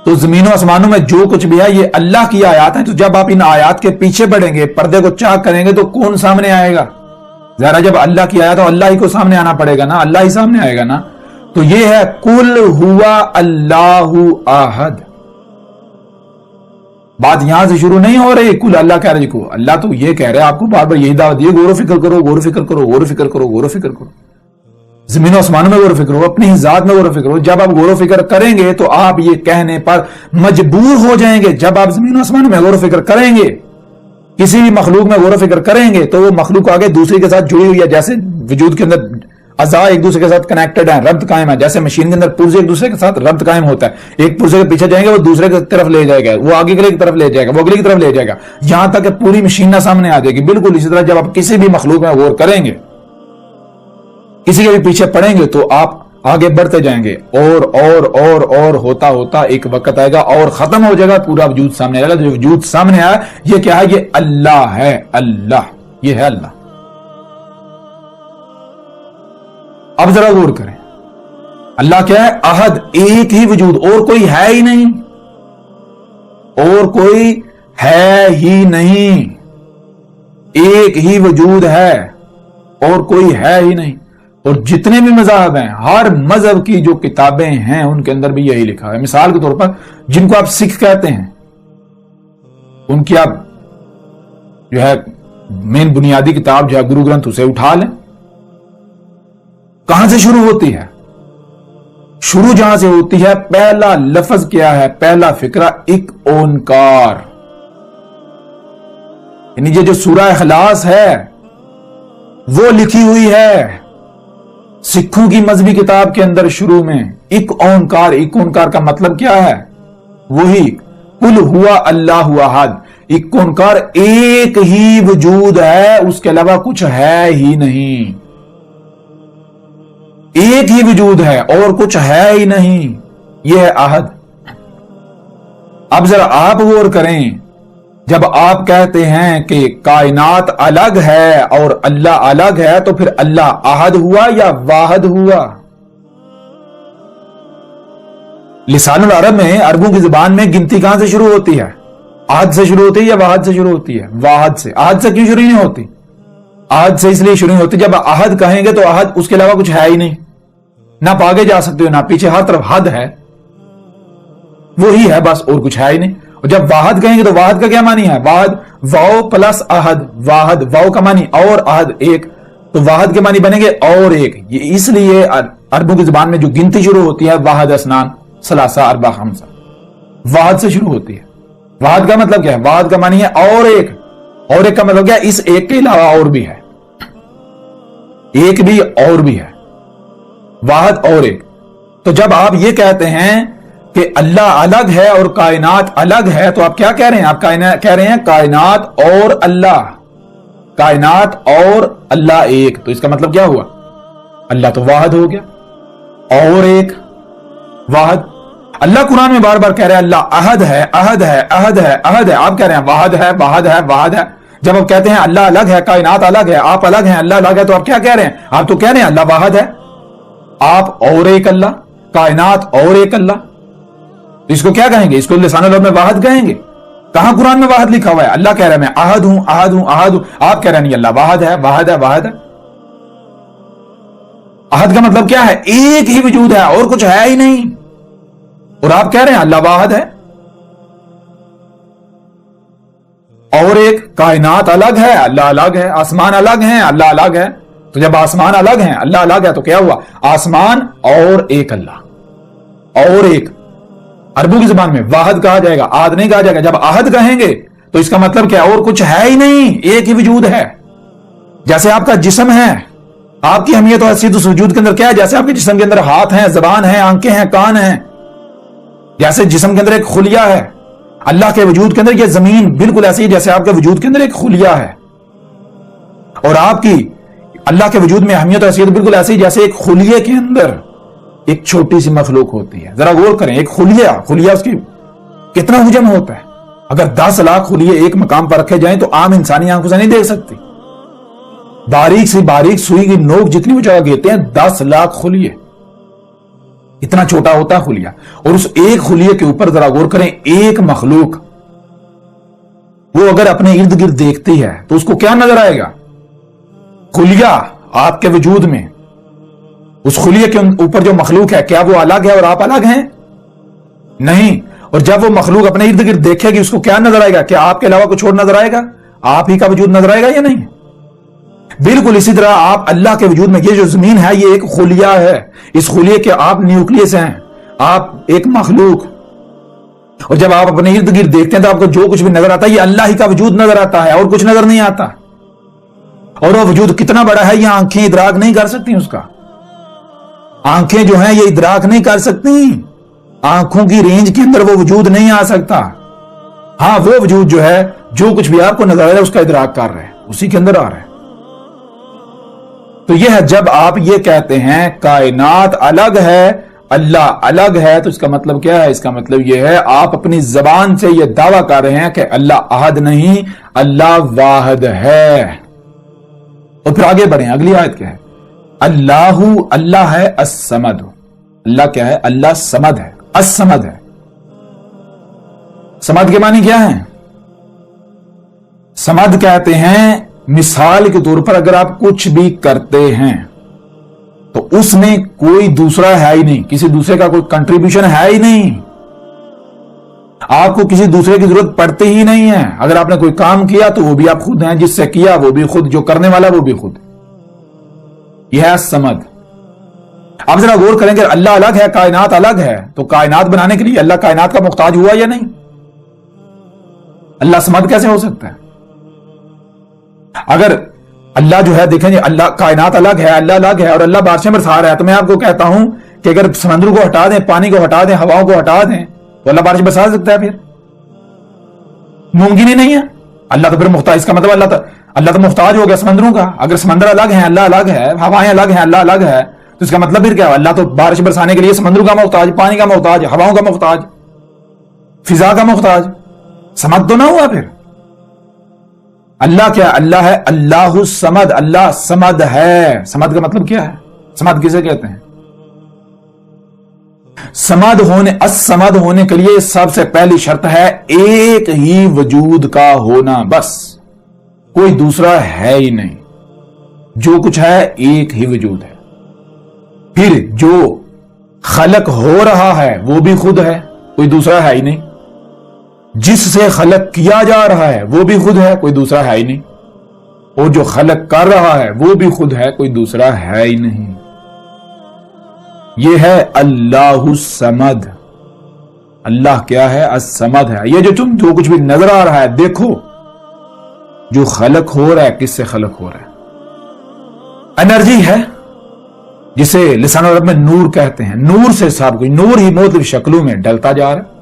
تو زمین و آسمانوں میں جو کچھ بھی ہے یہ اللہ کی آیات ہیں. تو جب آپ ان آیات کے پیچھے پڑیں گے, پردے کو چاک کریں گے, تو کون سامنے آئے گا؟ ذرا جب اللہ کی آیات تو اللہ ہی کو سامنے آنا پڑے گا نا, اللہ ہی سامنے آئے گا نا. تو یہ ہے قل ہوا اللہ احد. بات یہاں سے شروع نہیں ہو رہی کل اللہ کہہ رہے کو. اللہ تو یہ کہہ رہے آپ کو بار بار یہی دعوت دیے, غور و فکر کرو, غور و فکر کرو, غور و فکر کرو, غور و فکر کرو. زمین و آسمانوں میں غور و فکر کرو, اپنی ذات میں غور و فکر کرو. جب آپ غور و فکر کریں گے تو آپ یہ کہنے پر مجبور ہو جائیں گے. جب آپ زمین و آسمانوں میں غور و فکر کریں گے, کسی بھی مخلوق میں غور و فکر کریں گے, تو وہ مخلوق آگے دوسری کے ساتھ جڑی ہوئی ہے. جیسے وجود کے اندر اعضاء ایک دوسرے کے ساتھ کنیکٹڈ ہیں, ربط قائم ہے. جیسے مشین کے اندر پرزے ایک دوسرے کے ساتھ ربط قائم ہوتا ہے. ایک پرزے کے پیچھے جائیں گے وہ دوسرے کی طرف لے جائے گا, وہ آگے کی طرف لے جائے گا, وہ اگلی کی طرف لے جائے گا, یہاں تک کہ پوری مشین نہ سامنے آ جائے گی. بالکل اسی طرح جب آپ کسی بھی مخلوق میں غور کریں گے, کسی کے بھی پیچھے پڑیں گے, تو آپ آگے بڑھتے جائیں گے, اور ہوتا ہوتا ایک وقت آئے گا اور ختم ہو جائے گا, پورا وجود سامنے آئے گا. جو وجود سامنے آیا یہ کیا ہے؟ یہ اللہ ہے. اللہ, یہ ہے اللہ. اب ذرا غور کریں, اللہ کیا ہے؟ احد, ایک ہی وجود, اور کوئی ہے ہی نہیں, اور کوئی ہے ہی نہیں. ایک ہی وجود ہے اور کوئی ہے ہی نہیں. اور جتنے بھی مذاہب ہیں, ہر مذہب کی جو کتابیں ہیں ان کے اندر بھی یہی لکھا ہے. مثال کے طور پر جن کو آپ سکھ کہتے ہیں, ان کی آپ جو ہے مین بنیادی کتاب جو ہے گرو گرنتھ, اسے اٹھا لیں. کہاں سے شروع ہوتی ہے؟ شروع جہاں سے ہوتی ہے, پہلا لفظ کیا ہے؟ پہلا فقرہ ایک اونکار. یعنی یہ جو سورہ اخلاص ہے وہ لکھی ہوئی ہے سکھوں کی مذہبی کتاب کے اندر. شروع میں ایک اونکار. ایک اونکار کا مطلب کیا ہے؟ وہی قل ہوا اللہ احد. ایک اونکار, ایک ہی وجود ہے, اس کے علاوہ کچھ ہے ہی نہیں. ایک ہی وجود ہے اور کچھ ہے ہی نہیں. یہ ہے احد. اب ذرا آپ غور کریں, جب آپ کہتے ہیں کہ کائنات الگ ہے اور اللہ الگ ہے, تو پھر اللہ احد ہوا یا واحد ہوا؟ لسان العرب میں, عربوں کی زبان میں گنتی کہاں سے شروع ہوتی ہے؟ احد سے شروع ہوتی ہے یا واحد سے شروع ہوتی ہے؟ واحد سے. احد سے کیوں شروع نہیں ہوتی؟ احد سے اس لیے شروع ہوتی, جب احد کہیں گے تو احد, اس کے علاوہ کچھ ہے ہی نہیں. نہ آپ آگے جا سکتے ہو نہ پیچھے, ہر طرف حد ہے, وہی ہے بس, اور کچھ ہے ہی نہیں. اور جب واحد کہیں گے تو واحد کا کیا معنی ہے؟ واحد, واو پلس احد. واحد, واو کا معنی اور, احد ایک, تو واحد کے معنی بنیں گے اور ایک. یہ اس لیے عربوں کی زبان میں جو گنتی شروع ہوتی ہے, واحد اسنان ثلاثہ اربع خمسہ, واحد سے شروع ہوتی ہے. واحد کا مطلب کیا ہے؟ واحد کا معنی ہے اور ایک. اور ایک کا مطلب کیا ہے؟ اس ایک کے علاوہ اور بھی ہے, ایک بھی اور بھی ہے. واحد اور ایک. تو جب آپ یہ کہتے ہیں کہ اللہ الگ ہے اور کائنات الگ ہے, تو آپ کیا کہہ رہے ہیں؟ آپ کہہ رہے ہیں کائنات اور اللہ, کائنات اور اللہ ایک. تو اس کا مطلب کیا ہوا؟ اللہ تو واحد ہو گیا, اور ایک واحد. اللہ قرآن میں بار بار کہہ رہے ہیں اللہ احد ہے, احد ہے, احد ہے, احد ہے. آپ کہہ رہے ہیں واحد ہے, واحد ہے, واحد ہے. جب آپ کہتے ہیں اللہ الگ ہے, کائنات الگ ہے, آپ الگ ہیں, اللہ الگ ہے, تو آپ کیا کہہ رہے ہیں؟ آپ تو کہہ رہے ہیں اللہ واحد ہے, آپ اور ایک اللہ, کائنات اور ایک اللہ. اس کو کیا کہیں گے؟ اس کو لسان العرب میں واحد کہیں گے. کہاں قرآن میں واحد لکھا ہوا ہے؟ اللہ کہہ رہے ہیں میں احد ہوں, احد ہوں, احد ہوں. آپ کہہ رہے ہیں نہیں, اللہ واحد ہے, واحد ہے, واحد ہے. احد کا مطلب کیا ہے؟ ایک ہی وجود ہے اور کچھ ہے ہی نہیں. اور آپ کہہ رہے ہیں اللہ واحد ہے. اور ایک, کائنات الگ ہے, اللہ الگ ہے, آسمان الگ ہیں, اللہ الگ ہے. تو جب آسمان الگ ہیں, اللہ الگ ہے, تو کیا ہوا؟ آسمان اور ایک اللہ, اور ایک. عربوں کی زبان میں واحد کہا جائے گا, احد نہیں کہا جائے گا. جب احد کہیں گے تو اس کا مطلب کیا؟ اور کچھ ہے ہی نہیں, ایک ہی وجود ہے. جیسے آپ کا جسم ہے, آپ کی اہمیت و حیثیت اس وجود کے اندر کیا ہے؟ جیسے آپ کے جسم کے اندر ہاتھ ہیں, زبان ہے, آنکھیں ہیں, کان ہیں. جیسے جسم کے اندر ایک خلیہ ہے, اللہ کے وجود کے اندر یہ زمین بالکل ایسی ہے جیسے آپ کے وجود کے اندر ایک خلیہ ہے. اور آپ کی اللہ کے وجود میں اہمیت و حیثیت بالکل ایسی جیسے ایک خلیے کے اندر ایک چھوٹی سی مخلوق ہوتی ہے. ذرا غور کریں, ایک خلیہ اس کی کتنا حجم ہوتا ہے. اگر 10 لاکھ خلیے ایک مقام پر رکھے جائیں تو عام انسانی آنکھوں سے نہیں دیکھ سکتی. باریک سی باریک سوئی کی نوک جتنی وہ جگہ گھیرتے ہیں, 10 لاکھ خلیے. اتنا چھوٹا ہوتا ہے خلیہ. اور اس ایک خلیے کے اوپر ذرا غور کریں, ایک مخلوق وہ اگر اپنے ارد گرد دیکھتی ہے تو اس کو کیا نظر آئے گا؟ خلیہ آپ کے وجود میں, اس خلیے کے اوپر جو مخلوق ہے کیا وہ الگ ہے اور آپ الگ ہیں؟ نہیں. اور جب وہ مخلوق اپنے ارد گرد دیکھے گی اس کو کیا نظر آئے گا؟ کیا آپ کے علاوہ کچھ اور نظر آئے گا؟ آپ ہی کا وجود نظر آئے گا یا نہیں؟ بالکل اسی طرح آپ اللہ کے وجود میں, یہ جو زمین ہے یہ ایک خلیہ ہے, اس خلیے کے آپ نیوکلیس ہیں, آپ ایک مخلوق. اور جب آپ اپنے ارد گرد دیکھتے ہیں تو آپ کو جو کچھ بھی نظر آتا ہے یہ اللہ ہی کا وجود نظر آتا ہے اور کچھ نظر نہیں آتا. اور وہ وجود کتنا بڑا ہے یہ آنکھیں ادراک نہیں کر سکتی. اس کا آنکھیں جو ہیں یہ ادراک نہیں کر سکتی, آنکھوں کی رینج کے اندر وہ وجود نہیں آ سکتا. ہاں وہ وجود جو ہے جو کچھ بھی آپ کو نظر آ رہا ہے اس کا ادراک کر رہے ہیں, اسی کے اندر آ رہا ہے. تو یہ ہے جب آپ یہ کہتے ہیں کائنات الگ ہے اللہ الگ ہے, تو اس کا مطلب کیا ہے؟ اس کا مطلب یہ ہے آپ اپنی زبان سے یہ دعویٰ کر رہے ہیں کہ اللہ احد نہیں, اللہ واحد ہے. اور پھر آگے بڑھیں, اگلی آیت کیا ہے؟ اللہ ہے الصمد. اللہ کیا ہے؟ اللہ صمد ہے, الصمد ہے. صمد کے معنی کیا ہے؟ صمد کہتے ہیں مثال کے طور پر اگر آپ کچھ بھی کرتے ہیں تو اس میں کوئی دوسرا ہے ہی نہیں, کسی دوسرے کا کوئی کنٹریبیوشن ہے ہی نہیں, آپ کو کسی دوسرے کی ضرورت پڑتی ہی نہیں ہے. اگر آپ نے کوئی کام کیا تو وہ بھی آپ خود ہیں, جس سے کیا وہ بھی خود, جو کرنے والا وہ بھی خود. یہ ہے الصمد. آپ ذرا غور کریں کہ اللہ الگ ہے کائنات الگ ہے, تو کائنات بنانے کے لیے اللہ کائنات کا محتاج ہوا یا نہیں؟ اللہ صمد کیسے ہو سکتا ہے؟ اگر اللہ جو ہے دیکھیں جی اللہ کائنات الگ ہے, اللہ الگ ہے اور اللہ بارشیں برسا رہا ہے, تو میں آپ کو کہتا ہوں کہ اگر سمندر کو ہٹا دیں, پانی کو ہٹا دیں, ہواؤں کو ہٹا دیں تو اللہ بارش برسا سکتا ہے؟ پھر ممکن ہی نہیں ہے. اللہ تو پھر محتاج, اس کا مطلب اللہ تو محتاج ہو گیا سمندروں کا. اگر سمندر الگ ہے اللہ الگ ہے, ہوائیں الگ ہیں اللہ الگ ہے, تو اس کا مطلب پھر کیا؟ اللہ تو بارش برسانے کے لیے سمندروں کا محتاج, پانی کا محتاج, ہواؤں کا محتاج, فضا کا محتاج. سمد تو نہ ہوا پھر. اللہ کیا؟ اللہ ہے اللہ الصمد, اللہ صمد ہے. صمد کا مطلب کیا ہے؟ صمد کسے کہتے ہیں؟ الصمد ہونے کے لیے سب سے پہلی شرط ہے ایک ہی وجود کا ہونا, بس کوئی دوسرا ہے ہی نہیں. جو کچھ ہے ایک ہی وجود ہے. پھر جو خلق ہو رہا ہے وہ بھی خود ہے, کوئی دوسرا ہے ہی نہیں. جس سے خلق کیا جا رہا ہے وہ بھی خود ہے, کوئی دوسرا ہے ہی نہیں. اور جو خلق کر رہا ہے وہ بھی خود ہے, کوئی دوسرا ہے ہی نہیں. یہ ہے اللہ الصمد. اللہ کیا ہے؟ الصمد ہے. یہ جو کچھ بھی نظر آ رہا ہے دیکھو, جو خلق ہو رہا ہے کس سے خلق ہو رہا ہے؟ انرجی ہے جسے لسان عرب میں نور کہتے ہیں. نور سے سب کچھ, نور ہی مختلف شکلوں میں ڈلتا جا رہا ہے.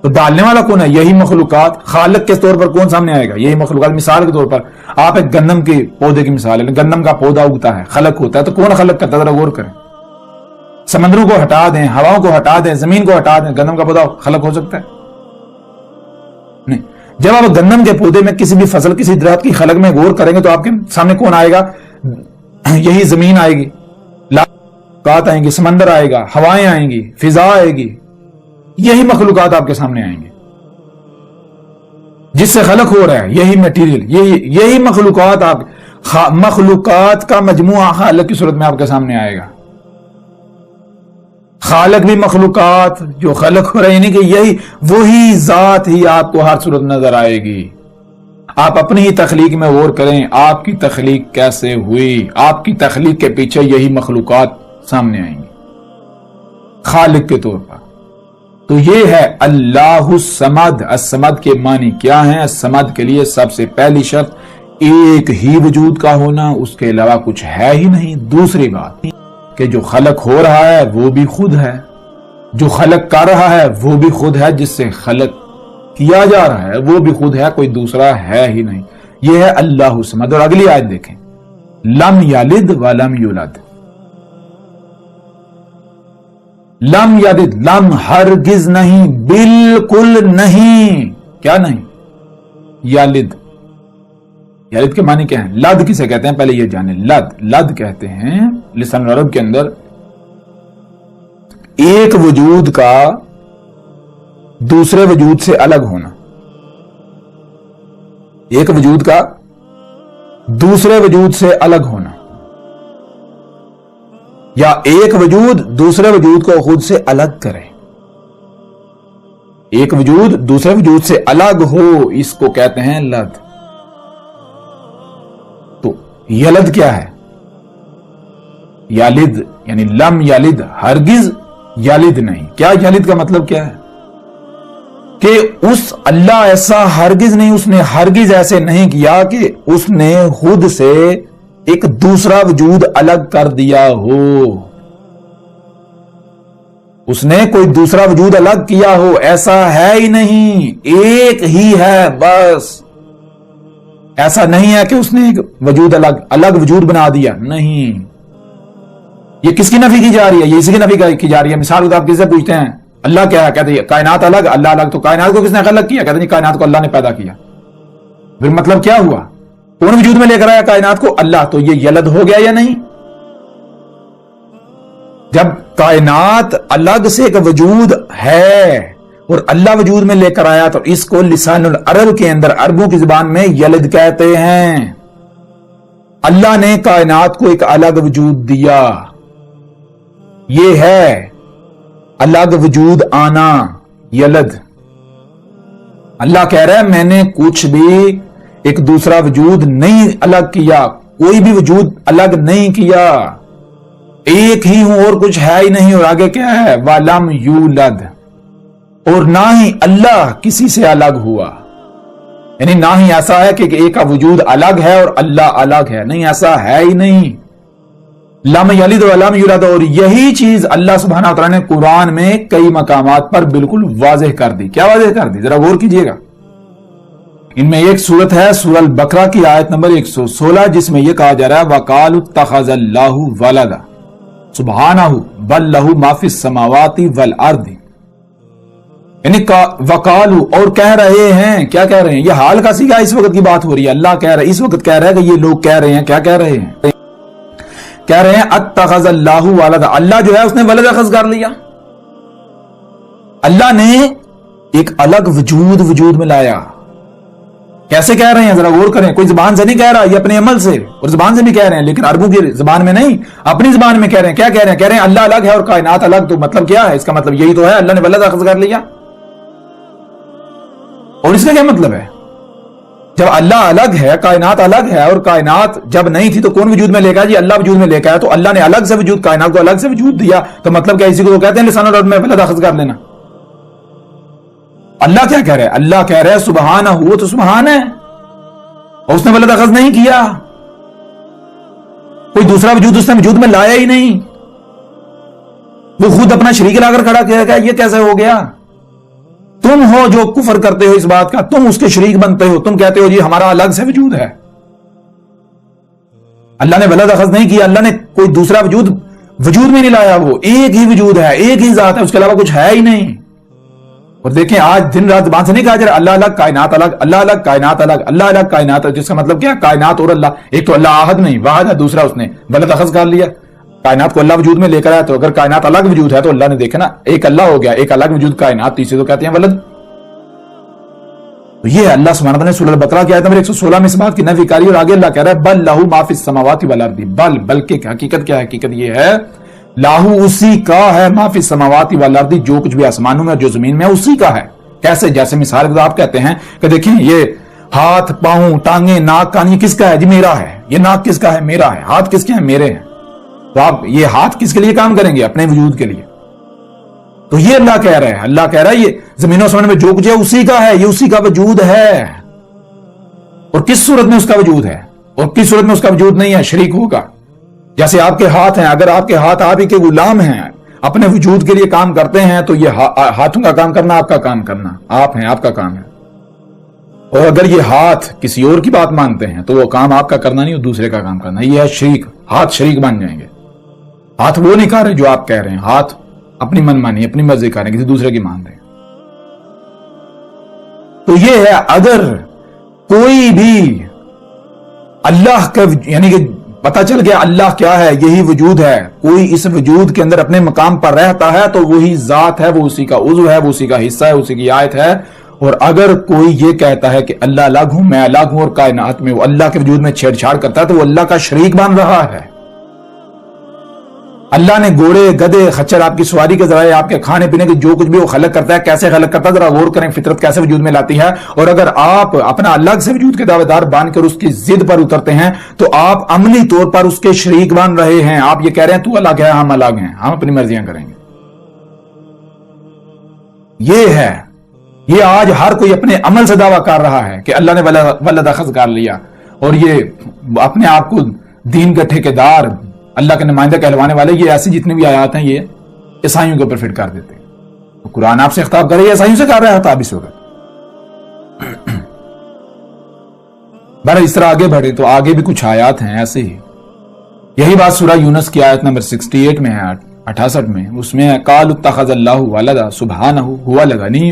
تو ڈالنے والا کون ہے؟ یہی مخلوقات. خالق کے طور پر کون سامنے آئے گا؟ یہی مخلوقات. مثال کے طور پر آپ ایک گندم کے پودے کی مثال ہے, گندم کا پودا اگتا ہے, خلق ہوتا ہے, تو کون خلق کرتا ہے؟ ذرا غور کریں. سمندروں کو ہٹا دیں, ہواؤں کو ہٹا دیں, زمین کو ہٹا دیں, گندم کا پودا خلق ہو سکتا ہے؟ نہیں. جب آپ گندم کے پودے میں کسی بھی فصل, کسی درخت کی خلق میں غور کریں گے تو آپ کے سامنے کون آئے گا؟ یہی زمین آئے گی, مخلوقات آئیں گی, سمندر آئے گا, ہوائیں آئیں گی, فضا آئے گی. یہی مخلوقات آپ کے سامنے آئیں گے جس سے خلق ہو رہا ہے. یہی میٹیریل, یہی مخلوقات. آپ مخلوقات کا مجموعہ خالق کی صورت میں آپ کے سامنے آئے گا. خالق بھی مخلوقات جو خلق ہو رہے ہیں, یعنی کہ یہی وہی ذات ہی آپ کو ہر صورت نظر آئے گی. آپ اپنی ہی تخلیق میں غور کریں, آپ کی تخلیق کیسے ہوئی. آپ کی تخلیق کے پیچھے یہی مخلوقات سامنے آئیں گی خالق کے طور پر. تو یہ ہے اللہ الصمد. الصمد کے معنی کیا ہیں؟ الصمد کے لیے سب سے پہلی شرط ایک ہی وجود کا ہونا, اس کے علاوہ کچھ ہے ہی نہیں. دوسری بات کہ جو خلق ہو رہا ہے وہ بھی خود ہے, جو خلق کر رہا ہے وہ بھی خود ہے, جس سے خلق کیا جا رہا ہے وہ بھی خود ہے, کوئی دوسرا ہے ہی نہیں. یہ ہے اللہ الصمد. اور اگلی آیت دیکھیں, لم یلد ولم یولد. لم یلد, لم ہرگز نہیں, بالکل نہیں. کیا نہیں؟ یلد. یلد کے معنی کیا ہے؟ لد کسے کہتے ہیں پہلے یہ جانیں. لد کہتے ہیں لسان عرب کے اندر ایک وجود کا دوسرے وجود سے الگ ہونا، ایک وجود کا دوسرے وجود سے الگ ہونا، یا ایک وجود دوسرے وجود کو خود سے الگ کرے، ایک وجود دوسرے وجود سے الگ ہو، اس کو کہتے ہیں لد۔ تو یلد کیا ہے؟ یالد یعنی لم یلد، ہرگز یلد نہیں۔ کیا یلد کا مطلب کیا ہے؟ کہ اس اللہ ایسا ہرگز نہیں، اس نے ہرگز ایسے نہیں کیا کہ اس نے خود سے ایک دوسرا وجود الگ کر دیا ہو، اس نے کوئی دوسرا وجود الگ کیا ہو، ایسا ہے ہی نہیں، ایک ہی ہے بس۔ ایسا نہیں ہے کہ اس نے ایک وجود الگ وجود بنا دیا، نہیں۔ یہ کس کی نفی کی جا رہی ہے؟ یہ اسی کی نفی کی جا رہی ہے۔ مثال آپ کسی سے پوچھتے ہیں اللہ کیا ہے، کہتے ہیں کائنات الگ، اللہ الگ۔ تو کائنات کو کس نے الگ کیا؟ کہتے ہیں کائنات کو اللہ نے پیدا کیا۔ پھر مطلب کیا ہوا؟ کون وجود میں لے کر آیا کائنات کو؟ اللہ۔ تو یہ یلد ہو گیا یا نہیں؟ جب کائنات الگ سے ایک وجود ہے اور اللہ وجود میں لے کر آیا تو اس کو لسان العرب کے اندر، عربوں کی زبان میں یلد کہتے ہیں۔ اللہ نے کائنات کو ایک الگ وجود دیا، یہ ہے الگ وجود آنا، یلد۔ اللہ کہہ رہا ہے میں نے کچھ بھی ایک دوسرا وجود نہیں الگ کیا، کوئی بھی وجود الگ نہیں کیا، ایک ہی ہوں اور کچھ ہے ہی نہیں۔ اور آگے کیا ہے؟ وَلَمْ يُولَدْ، اور نہ ہی اللہ کسی سے الگ ہوا، یعنی نہ ہی ایسا ہے کہ ایک کا وجود الگ ہے اور اللہ الگ ہے، نہیں، ایسا ہے ہی نہیں۔ لم یلد ولم یولد، اور یہی چیز اللہ سبحانہ وتعالی نے قرآن میں کئی مقامات پر بالکل واضح کر دی۔ کیا واضح کر دی؟ ذرا غور کیجئے گا۔ ان میں ایک سورت ہے سورہ البقرہ کی آیت نمبر 116، جس میں یہ کہا جا رہا ہے وَقَالُوا اتَّخَذَ اللَّهُ وَلَدًا سُبْحَانَهُ بَل لَّهُ مَا فِي السَّمَاوَاتِ وَالْأَرْضِ، یعنی وقالو، اور کہہ رہے ہیں۔ کیا کہہ رہے ہیں؟ یہ حال کا سیگا اس وقت کی بات ہو رہی ہے۔ اللہ کہہ رہا ہے، اس وقت کہہ رہا ہے کہ یہ لوگ کہہ رہے ہیں، کیا کہہ رہے ہیں؟ کہہ رہے ہیں اتخذ اللہ ولدا، اللہ جو ہے اس نے ولد اخذ کر لیا۔ اللہ نے ایک الگ وجود میں لایا۔ کیسے کہہ رہے ہیں؟ ذرا غور کریں۔ کوئی زبان سے نہیں کہہ رہا، یہ اپنے عمل سے اور زبان سے بھی کہہ رہے ہیں، لیکن عربوں کی زبان میں نہیں، اپنی زبان میں کہہ رہے ہیں۔ کیا کہہ رہے ہیں؟ کہہ رہے ہیں اللہ الگ ہے اور کائنات الگ۔ تو مطلب کیا ہے اس کا؟ مطلب یہی تو ہے، اللہ نے ولد اخذ کر لیا۔ اور اس کا کیا مطلب ہے؟ جب اللہ الگ ہے، کائنات الگ ہے، اور کائنات جب نہیں تھی تو کون وجود میں لے کے آیا؟ جی اللہ وجود میں لے کے آیا۔ تو اللہ نے الگ سے وجود، کائنات کو الگ سے وجود دیا، تو مطلب کیا؟ اسی کو کہتے ہیں لسان العرب میں ولد اخذ کر لینا۔ اللہ کیا کہہ رہے ہیں؟ اللہ کہہ رہے ہیں سبحانہ، وہ تو سبحان ہے، اور اس نے ولد اخذ نہیں کیا، کوئی دوسرا وجود اس نے وجود میں لایا ہی نہیں، وہ خود اپنا شریک لا کر کھڑا کیا گیا۔ یہ کیسے ہو گیا؟ تم ہو جو کفر کرتے ہو اس بات کا، تم اس کے شریک بنتے ہو، تم کہتے ہو جی ہمارا الگ سے وجود ہے۔ اللہ نے ولد اخذ نہیں کیا، اللہ نے کوئی دوسرا وجود میں نہیں لایا، وہ ایک ہی وجود ہے، ایک ہی ذات ہے، اس کے علاوہ کچھ ہے ہی نہیں۔ اور دیکھیں آج دن رات زبان سے نہیں کہا جا رہا اللہ الگ کائنات الگ، اللہ الگ کائنات الگ، اللہ الگ کائنات الگ، جس کا مطلب کیا؟ کائنات اور اللہ، ایک تو اللہ احد نہیں، واحد ہے، دوسرا اس نے ولد اخذ کر لیا، کائنات کو اللہ وجود میں لے کر آیا۔ تو اگر کائنات الگ وجود ہے تو اللہ نے دیکھا نا، ایک اللہ ہو گیا، ایک الگ وجود کائنات، تیسرے تو کہتے ہیں ولد۔ تو یہ اللہ سبحانہ وتعالی نے سورہ البقرہ کی آیت نمبر 116 میں اس بات کی نفی کری، اور آگے اللہ کہہ رہا ہے بل لہو ما فی السماوات والارض، بلکہ حقیقت کیا ہے؟ حقیقت یہ ہے لاہو، اسی کا ہے، ما فی السماوات والارض، جو کچھ بھی آسمانوں میں اور جو زمین میں اسی کا ہے۔ کیسے؟ جیسے مثال کے طور آپ کہتے ہیں کہ دیکھیں یہ ہاتھ، پاؤں، ٹانگیں، ناک، کان، یہ کس کا ہے؟ جی میرا ہے۔ یہ ناک کس کا ہے؟ میرا ہے۔ ہاتھ کس کے ہیں؟ میرے ہیں۔ تو آپ یہ ہاتھ کس کے لیے کام کریں گے؟ اپنے وجود کے لیے۔ تو یہ اللہ کہہ رہا ہے، اللہ کہہ رہا ہے یہ زمین و آسمان میں جو کچھ ہے اسی کا ہے، یہ اسی کا وجود ہے۔ اور کس صورت میں اس کا وجود ہے اور کس صورت میں اس کا وجود نہیں ہے؟ شریک ہوگا۔ جیسے آپ کے ہاتھ ہیں، اگر آپ کے ہاتھ آپ ہی کے غلام ہیں، اپنے وجود کے لیے کام کرتے ہیں، تو یہ ہاتھوں کا کام کرنا آپ کا کام کرنا، آپ ہیں، آپ کا کام ہے۔ اور اگر یہ ہاتھ کسی اور کی بات مانتے ہیں تو وہ کام آپ کا کرنا نہیں، وہ دوسرے کا کام کرنا، یہ ہے شریک۔ ہاتھ شریک بن جائیں گے۔ ہاتھ وہ نہیں کر رہے جو آپ کہہ رہے ہیں، ہاتھ اپنی من مانی، اپنی مرضی کر رہے ہیں، کسی دوسرے کی مان رہے ہیں۔ تو یہ ہے اگر کوئی بھی اللہ کا یعنی کہ پتہ چل گیا اللہ کیا ہے، یہی وجود ہے. کوئی اس وجود کے اندر اپنے مقام پر رہتا ہے تو وہی ذات ہے، وہ اسی کا عضو ہے، وہ اسی کا حصہ ہے، اسی کی آیت ہے. اور اگر کوئی یہ کہتا ہے کہ اللہ الگ ہوں، میں الگ ہوں، اور کائنات میں وہ اللہ کے وجود میں چھیڑ چھاڑ کرتا ہے تو وہ اللہ کا شریک بن رہا ہے. اللہ نے گھوڑے، گدھے، خچر آپ کی سواری کے ذرائع، آپ کے کھانے پینے کے جو کچھ بھی وہ خلق کرتا ہے، کیسے خلق کرتا ہے ذرا غور کریں، فطرت کیسے وجود میں لاتی ہے. اور اگر آپ اپنا الگ سے وجود کے دعوے دار بن کر اس کی ضد پر اترتے ہیں تو آپ عملی طور پر اس کے شریک بن رہے ہیں. آپ یہ کہہ رہے ہیں تو الگ ہے، ہم الگ ہیں، ہم اپنی مرضیاں کریں گے. یہ ہے، یہ آج ہر کوئی اپنے عمل سے دعویٰ کر رہا ہے کہ اللہ نے ولد اخذ کر لیا، اور یہ اپنے آپ کو دین کے ٹھیکیدار، اللہ کے نمائندہ کہلوانے والے. یہ ایسی جتنی بھی آیات ہیں یہ عیسائیوں کے اوپر فٹ کر دیتے ہیں. قرآن آپ سے خطاب کر رہے ہیں، عیسائیوں سے کر رہا ہے خطاب اس وقت. بہرحال اس طرح آگے بڑھے تو آگے بھی کچھ آیات ہیں ایسے ہی. یہی بات سورہ یونس کی آیت نمبر 68 میں ہے، 68 میں. اس میں قالوا اتخذ اللہ ولدا سبحانہ هو الغنی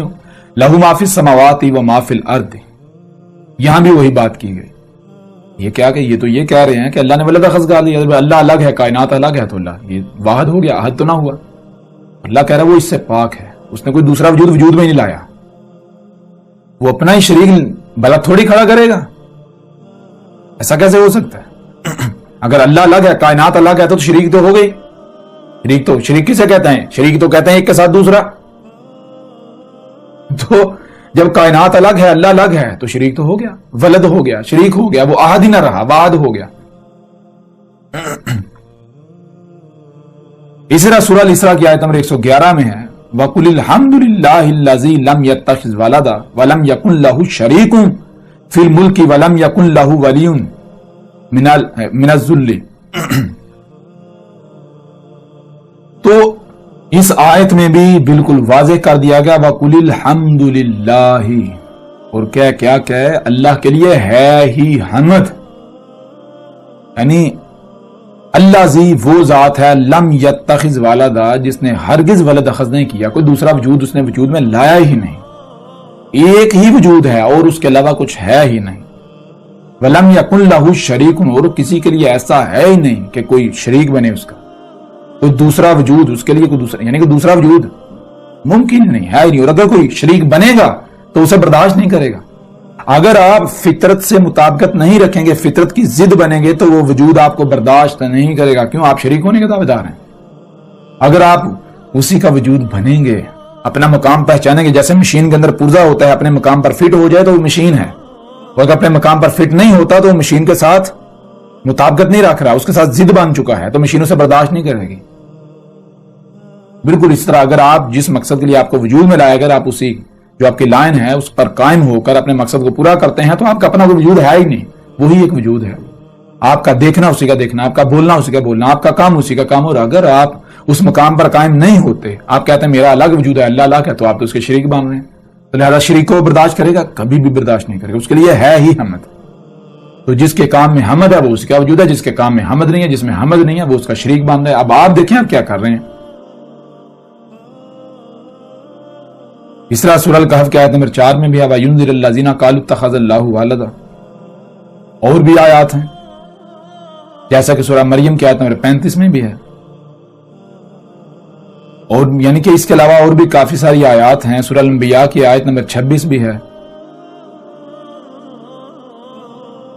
لہ ما فی السماوات و ما فی الارض. یہاں بھی وہی بات کی گئی. یہ کیا کہ یہ تو یہ کہہ رہے ہیں کہ اللہ نے ولد اخذ کر لیا، اللہ الگ ہے، کائنات الگ ہے، تو اللہ یہ واحد ہو گیا، احد تو نہ ہوا. اللہ کہہ رہا ہے وہ اس سے پاک ہے، اس نے کوئی دوسرا وجود میں نہیں لایا. وہ اپنا ہی شریک بلا تھوڑی کھڑا کرے گا، ایسا کیسے ہو سکتا ہے؟ اگر اللہ الگ ہے، کائنات الگ ہے تو شریک تو ہو گئی. شریک کسے کہتے ہیں؟ شریک تو کہتے ہیں ایک کے ساتھ دوسرا. تو جب کائنات الگ ہے، اللہ الگ ہے تو شریک تو ہو گیا، ولد ہو گیا، شریک ہو گیا، وہ احد ہی نہ رہا، واحد ہو گیا. اسی طرح سورہ الاسراء کی آیت نمبر 111 میں ہے وَقُلِ الْحَمْدُ لِلَّهِ الَّذِي لَمْ يَتَّخِذْ وَلَدًا وَلَمْ يَكُنْ لَهُ شَرِيكٌ فِي الْمُلْكِ وَلَمْ يَكُنْ لَهُ وَلِيٌّ مِنَ الذُّلِّ. تو اس آیت میں بھی بالکل واضح کر دیا گیا وَقُلِ الْحَمْدُ لِلَّهِ، اور کیا کہ اللہ کے لیے ہے ہی حمد. یعنی اللہ زی وہ ذات ہے لم یتخذ ولدا، جس نے ہرگز ولد اخذ نہیں کیا، کوئی دوسرا وجود اس نے وجود میں لایا ہی نہیں. ایک ہی وجود ہے اور اس کے علاوہ کچھ ہے ہی نہیں. ولم یکن لہ شریک، اور کسی کے لیے ایسا ہے ہی نہیں کہ کوئی شریک بنے اس کا، کوئی دوسرا وجود اس کے لیے، کوئی دوسرا یعنی کہ دوسرا وجود ممکن نہیں ہے ہی نہیں. اور اگر کوئی شریک بنے گا تو اسے برداشت نہیں کرے گا. اگر آپ فطرت سے مطابقت نہیں رکھیں گے، فطرت کی ضد بنیں گے تو وہ وجود آپ کو برداشت نہیں کرے گا. کیوں؟ آپ شریک ہونے کے دعوے دار ہیں. اگر آپ اسی کا وجود بنیں گے، اپنا مقام پہچانیں گے، جیسے مشین کے اندر پرزہ ہوتا ہے، اپنے مقام پر فٹ ہو جائے تو وہ مشین ہے، اور اگر اپنے مقام پر فٹ نہیں ہوتا تو وہ مشین کے ساتھ مطابقت نہیں رکھ رہا، اس کے ساتھ ضد بن چکا ہے، تو مشین اسے برداشت نہیں کرے گی. بالکل اس طرح اگر آپ جس مقصد کے لیے آپ کو وجود میں لائے، اگر آپ اسی جو آپ کی لائن ہے اس پر قائم ہو کر اپنے مقصد کو پورا کرتے ہیں تو آپ کا اپنا کوئی وجود ہے ہی نہیں، وہی ایک وجود ہے. آپ کا دیکھنا اسی کا دیکھنا، آپ کا بولنا اسی کا بولنا، آپ کا کام اسی کا کام. اور اگر آپ اس مقام پر قائم نہیں ہوتے، آپ کہتے ہیں میرا الگ وجود ہے، اللہ الگ ہے، تو آپ تو اس کے شریک بن رہے ہیں. تو لہذا شریک کو برداشت کرے گا؟ کبھی بھی برداشت نہیں کرے گا. اس کے لیے ہے ہی حمد. تو جس کے کام میں حمد ہے وہ اس کا وجود ہے، جس کے کام میں حمد نہیں ہے، جس میں حمد نہیں ہے وہ اس کا شریک بن رہا ہے. اب آپ دیکھیں آپ کیا کر رہے ہیں. اس طرح سورہ الکہف کی آیت نمبر 4 میں بھی ہے وَيُنذِرَ الَّذِينَ قَالُوا اتَّخَذَ اللَّهُ وَلَدًا. اور بھی آیات ہیں جیسا کہ سورہ مریم کی آیت نمبر 35 میں بھی ہے. اور یعنی کہ اس کے علاوہ اور بھی کافی ساری آیات ہیں. سورہ الانبیاء کی آیت نمبر 26 بھی ہے.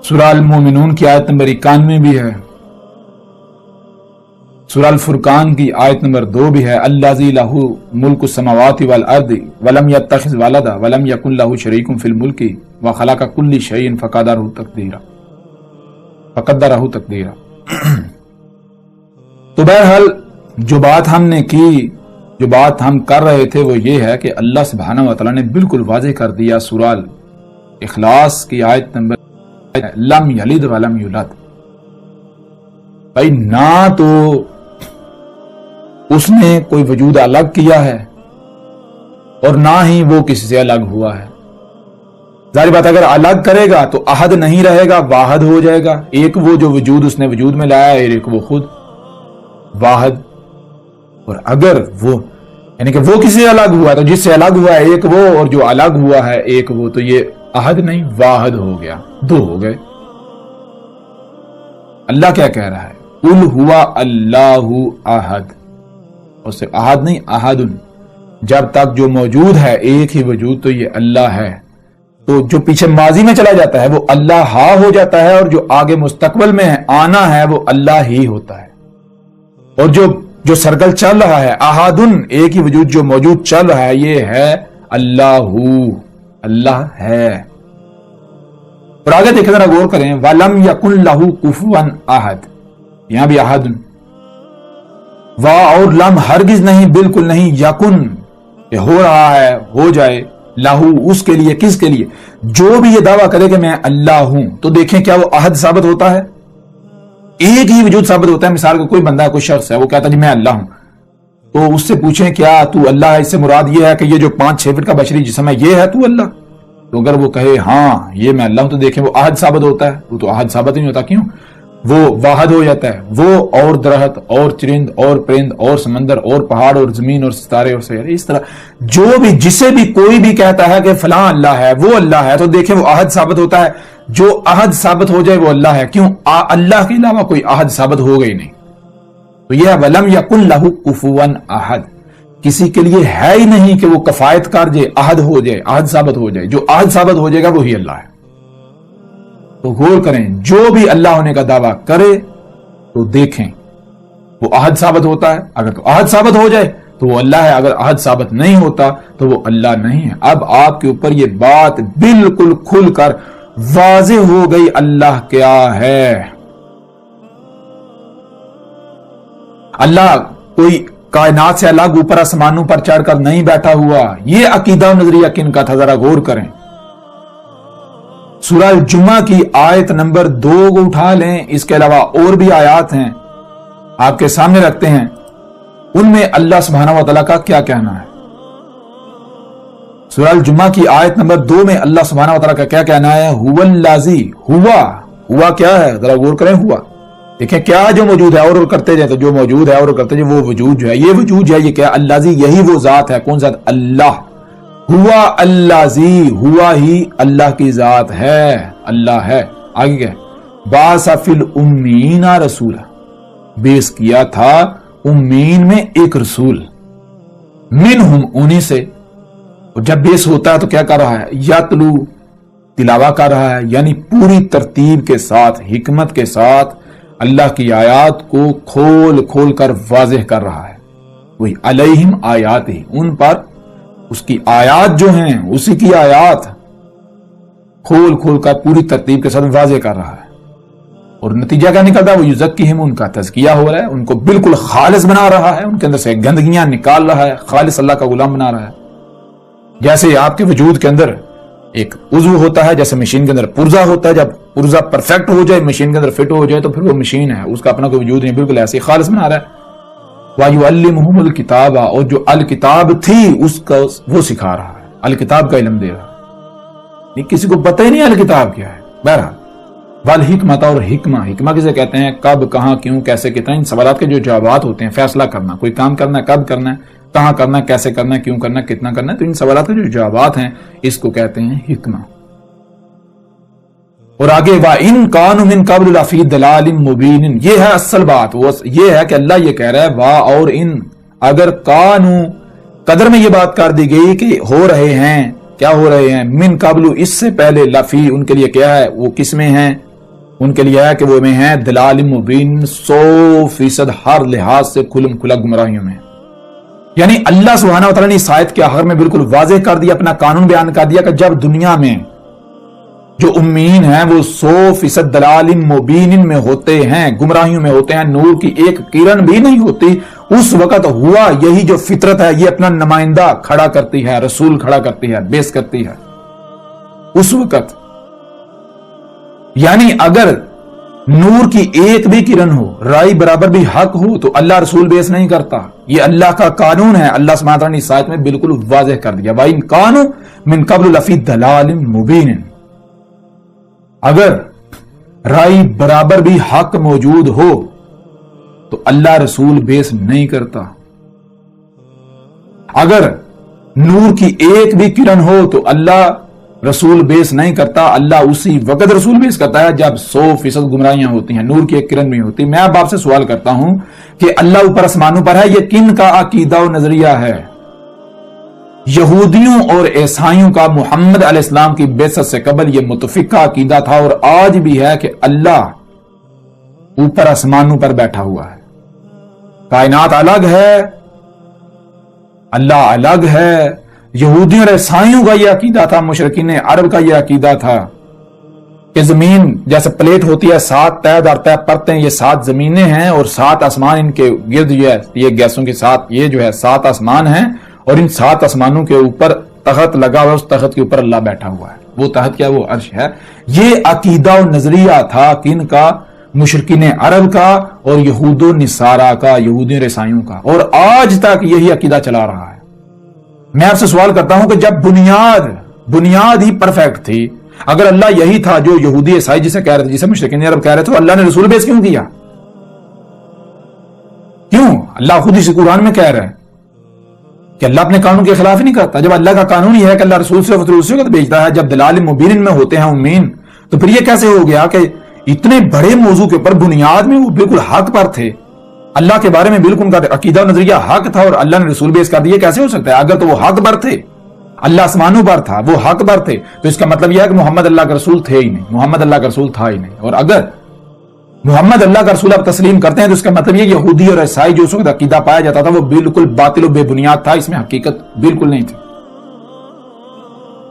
سورہ المومنون کی آیت نمبر 91 بھی ہے. سورہ الفرقان کی آیت نمبر 2 بھی ہے الذی لہ ملک السماوات والارض ولم یتخذ ولدا ولم یکن لہ شریک فی الملک وخلق کل شیء فقدرہ تقدیرا. تو بہرحال جو بات ہم نے کی، جو بات ہم کر رہے تھے وہ یہ ہے کہ اللہ سبحانہ وتعالی نے بالکل واضح کر دیا سورہ اخلاص کی آیت نمبر لم یلد ولم یولد. بھائی نہ تو اس نے کوئی وجود الگ کیا ہے اور نہ ہی وہ کسی سے الگ ہوا ہے. ظاہر بات اگر الگ کرے گا تو احد نہیں رہے گا، واحد ہو جائے گا. ایک وہ جو وجود اس نے وجود میں لایا ہے، ایک وہ خود واحد. اور اگر وہ یعنی کہ وہ کسی سے الگ ہوا تو جس سے الگ ہوا ہے ایک وہ، اور جو الگ ہوا ہے ایک وہ، تو یہ احد نہیں واحد ہو گیا، دو ہو گئے. اللہ کیا کہہ رہا ہے؟ قل ہوا اللہ احد، اور صرف احد نہیں، احد، جب تک جو موجود ہے ایک ہی وجود تو یہ اللہ ہے، تو جو پیچھے ماضی میں چلا جاتا ہے وہ اللہ ہا ہو جاتا ہے، اور جو آگے مستقبل میں آنا ہے وہ اللہ ہی ہوتا ہے، اور جو سرکل چل رہا ہے احدن، ایک ہی وجود جو موجود چل رہا ہے یہ ہے اللہ، اللہ ہے۔ اور آگے دیکھیں ذرا غور کریں، وَلَمْ يَكُنْ لَهُ كُفُوًا احد، یہاں بھی احد، وا اور لم ہرگز نہیں، بالکل نہیں، یکن یہ ہو رہا ہے، ہو جائے، لہو اس کے لیے، کس کے لیے؟ جو بھی یہ دعویٰ کرے کہ میں اللہ ہوں، تو دیکھیں کیا وہ احد ثابت ہوتا ہے؟ ایک ہی وجود ثابت ہوتا ہے۔ مثال کا کوئی بندہ ہے، کوئی شخص ہے، وہ کہتا ہے جی میں اللہ ہوں، تو اس سے پوچھیں کیا تو اللہ ہے؟ اس سے مراد یہ ہے کہ یہ جو 5-6 فٹ کا بشری جسم ہے یہ ہے تو اللہ؟ تو اگر وہ کہے ہاں یہ میں اللہ ہوں، تو دیکھیں وہ احد ثابت ہوتا ہے؟ وہ تو احد ثابت نہیں ہوتا، کیوں؟ وہ واحد ہو جاتا ہے، وہ اور درخت اور چرند اور پرند اور سمندر اور پہاڑ اور زمین اور ستارے اور سیارے، اس طرح جو بھی جسے بھی کوئی بھی کہتا ہے کہ فلاں اللہ ہے، وہ اللہ ہے، تو دیکھیں وہ احد ثابت ہوتا ہے۔ جو احد ثابت ہو جائے وہ اللہ ہے، کیوں؟ اللہ کے علاوہ کوئی احد ثابت ہو گئی نہیں۔ تو یہ وَلَمْ يَكُنْ لَهُ كُفُوًا احد، کسی کے لیے ہے ہی نہیں کہ وہ کفایت کر جائے، احد ہو جائے، احد ثابت ہو جائے۔ جو احد ثابت ہو جائے گا وہی اللہ ہے۔ تو غور کریں، جو بھی اللہ ہونے کا دعویٰ کرے تو دیکھیں وہ احد ثابت ہوتا ہے، اگر تو احد ثابت ہو جائے تو وہ اللہ ہے، اگر احد ثابت نہیں ہوتا تو وہ اللہ نہیں ہے۔ اب آپ کے اوپر یہ بات بالکل کھل کر واضح ہو گئی، اللہ کیا ہے۔ اللہ کوئی کائنات سے الگ اوپر آسمانوں پر چڑھ کر نہیں بیٹھا ہوا۔ یہ عقیدہ نظریہ کن کا تھا؟ ذرا غور کریں، سورہ الجمعہ کی آیت نمبر 2 کو اٹھا لیں، اس کے علاوہ اور بھی آیات ہیں آپ کے سامنے رکھتے ہیں، ان میں اللہ سبحانہ و تعالیٰ کا کیا کہنا ہے۔ سورہ الجمعہ کی آیت نمبر 2 میں اللہ سبحانہ و تعالیٰ کا کیا کہنا ہے؟ هو الذی، ہوا کیا ہے؟ ذرا غور کریں، ہوا دیکھیں کیا جو موجود ہے، اور کرتے جائیں تو جو موجود ہے اور کرتے جائیں، وہ وجود جو ہے، یہ وجود جو ہے یہ کیا؟ الذی، یہی وہ ذات ہے، کون ذات؟ اللہ۔ ہوا الذی، ہوا ہی اللہ کی ذات ہے، اللہ ہے۔ آگے کیا؟ بعث فی الامین رسولا، بیس کیا تھا امین میں ایک رسول، منہم، انہی سے۔ اور جب بیس ہوتا ہے تو کیا کر رہا ہے؟ یتلو، تلاوہ کر رہا ہے، یعنی پوری ترتیب کے ساتھ، حکمت کے ساتھ اللہ کی آیات کو کھول کھول کر واضح کر رہا ہے۔ وہی علیہم آیات ہی، ان پر اس کی آیات جو ہیں، اسی کی آیات کھول کھول کر پوری ترتیب کے ساتھ واضح کر رہا ہے۔ اور نتیجہ کیا نکلتا ہے؟ وہ یزکیہم، ان کا تزکیہ ہو رہا ہے، ان کو بالکل خالص بنا رہا ہے، ان کے اندر سے گندگیاں نکال رہا ہے، خالص اللہ کا غلام بنا رہا ہے۔ جیسے آپ کے وجود کے اندر ایک عضو ہوتا ہے، جیسے مشین کے اندر پرزا ہوتا ہے، جب پرزا پرفیکٹ ہو جائے، مشین کے اندر فٹ ہو جائے تو پھر وہ مشین ہے، اس کا اپنا کوئی وجود نہیں، بالکل ایسے ہی خالص بنا رہا ہے۔ وَيُعَلِّمُهُمُ الْكِتَابَ، اور جو الکتاب تھی اس کا وہ سکھا رہا ہے، الکتاب کا علم دے رہا ہے۔ کسی کو پتہ ہی نہیں الکتاب کیا ہے۔ بہرحال والحکمت، اور حکمہ کسے کہتے ہیں؟ کب، کہاں، کیوں، کیسے، کتنا، ان سوالات کے جو جوابات ہوتے ہیں، فیصلہ کرنا، کوئی کام کرنا ہے کب کرنا ہے، کہاں کرنا ہے، کیسے کرنا ہے، کیوں کرنا ہے، کتنا کرنا ہے، تو ان سوالات کے جو جوابات ہیں اس کو کہتے ہیں حکمہ۔ اور آگے وَإِن كَانُوا مِن قَبْلُ لَفِي ضَلَالٍ مُبِينٍ، یہ ہے اصل بات، وہ یہ ہے کہ اللہ یہ کہہ رہا ہے وا اور ان، اگر کانو قدر میں یہ بات کر دی گئی کہ ہو رہے ہیں، کیا ہو رہے ہیں؟ من قبل، اس سے پہلے، لفی، ان کے لیے کیا ہے؟ وہ کس میں ہیں؟ ان کے لیے ہے کہ وہ میں ہیں ضلال مبین، 100% ہر لحاظ سے کھلم کھلا گمراہیوں میں۔ یعنی اللہ سبحانہ و تعالیٰ نے اس آیت کے آخر میں بالکل واضح کر دیا، اپنا قانون بیان کر دیا کہ جب دنیا میں جو امیین ہیں وہ 100% ضلال مبین میں ہوتے ہیں، گمراہیوں میں ہوتے ہیں، نور کی ایک کرن بھی نہیں ہوتی، اس وقت ہوا یہی جو فطرت ہے یہ اپنا نمائندہ کھڑا کرتی ہے، رسول کھڑا کرتی ہے، بیس کرتی ہے اس وقت۔ یعنی اگر نور کی ایک بھی کرن ہو، رائی برابر بھی حق ہو، تو اللہ رسول بیس نہیں کرتا، یہ اللہ کا قانون ہے۔ اللہ سبحانہ وتعالیٰ نے اس آیت میں بالکل واضح کر دیا وَإِن كَانُوا مِن قَبْلُ لَفِي ضَلَالٍ مُبِينٍ، اگر رائی برابر بھی حق موجود ہو تو اللہ رسول بیس نہیں کرتا، اگر نور کی ایک بھی کرن ہو تو اللہ رسول بیس نہیں کرتا، اللہ اسی وقت رسول بیس کرتا ہے جب 100% گمراہیاں ہوتی ہیں، نور کی ایک کرن بھی ہوتی ہے۔ میں اب آپ سے سوال کرتا ہوں کہ اللہ اوپر آسمانوں پر ہے، یہ کن کا عقیدہ و نظریہ ہے؟ یہودیوں اور عیسائیوں کا محمد علیہ السلام کی بعثت سے قبل یہ متفقہ عقیدہ تھا، اور آج بھی ہے کہ اللہ اوپر آسمانوں پر بیٹھا ہوا ہے۔ کائنات الگ ہے، اللہ الگ ہے۔ یہودیوں اور عیسائیوں کا یہ عقیدہ تھا، مشرکین عرب کا یہ عقیدہ تھا کہ زمین جیسے پلیٹ ہوتی ہے، 7 تہ در تہ پرتیں، یہ 7 زمینیں ہیں اور 7 آسمان ان کے گرد جو ہے یہ گیسوں کے ساتھ یہ جو ہے 7 آسمان ہیں، اور ان 7 آسمانوں کے اوپر تخت لگا ہوا، اس تخت کے اوپر اللہ بیٹھا ہوا ہے۔ وہ تخت کیا؟ وہ عرش ہے۔ یہ عقیدہ و نظریہ تھا کن کا؟ مشرکین عرب کا اور یہود و نصارہ کا، یہودیوں اور عیسائیوں کا، اور آج تک یہی عقیدہ چلا رہا ہے۔ میں آپ سے سوال کرتا ہوں کہ جب بنیاد ہی پرفیکٹ تھی، اگر اللہ یہی تھا جو یہودی عیسائی جسے کہہ رہے تھے، جسے مشرکین عرب کہہ رہے تھے، تو اللہ نے رسول بیس کیوں کیا؟ کیوں؟ اللہ خود اسی قرآن میں کہہ رہے ہیں کہ اللہ اپنے قانون کے خلاف ہی نہیں کرتا۔ جب اللہ کا قانون یہ ہے کہ اللہ رسول سے اسی وقت بھیجتا ہے جب دلال مبین میں ہوتے ہیں امین، تو پھر یہ کیسے ہو گیا کہ اتنے بڑے موضوع کے اوپر بنیاد میں وہ بالکل حق پر تھے، اللہ کے بارے میں بالکل ان کا عقیدہ و نظریہ حق تھا، اور اللہ نے رسول بیس کر دیا؟ کیسے ہو سکتا ہے؟ اگر تو وہ حق پر تھے، اللہ آسمانوں پر تھا، وہ حق پر تھے، تو اس کا مطلب یہ ہے کہ محمد اللہ کا رسول تھے ہی نہیں، محمد اللہ کا رسول تھا ہی نہیں۔ اور اگر محمد اللہ کا رسول آپ تسلیم کرتے ہیں تو اس کا مطلب یہ یہودی اور عیسائی جو اس وقت عقیدہ پایا جاتا تھا وہ بالکل باطل و بے بنیاد تھا، اس میں حقیقت بالکل نہیں تھی۔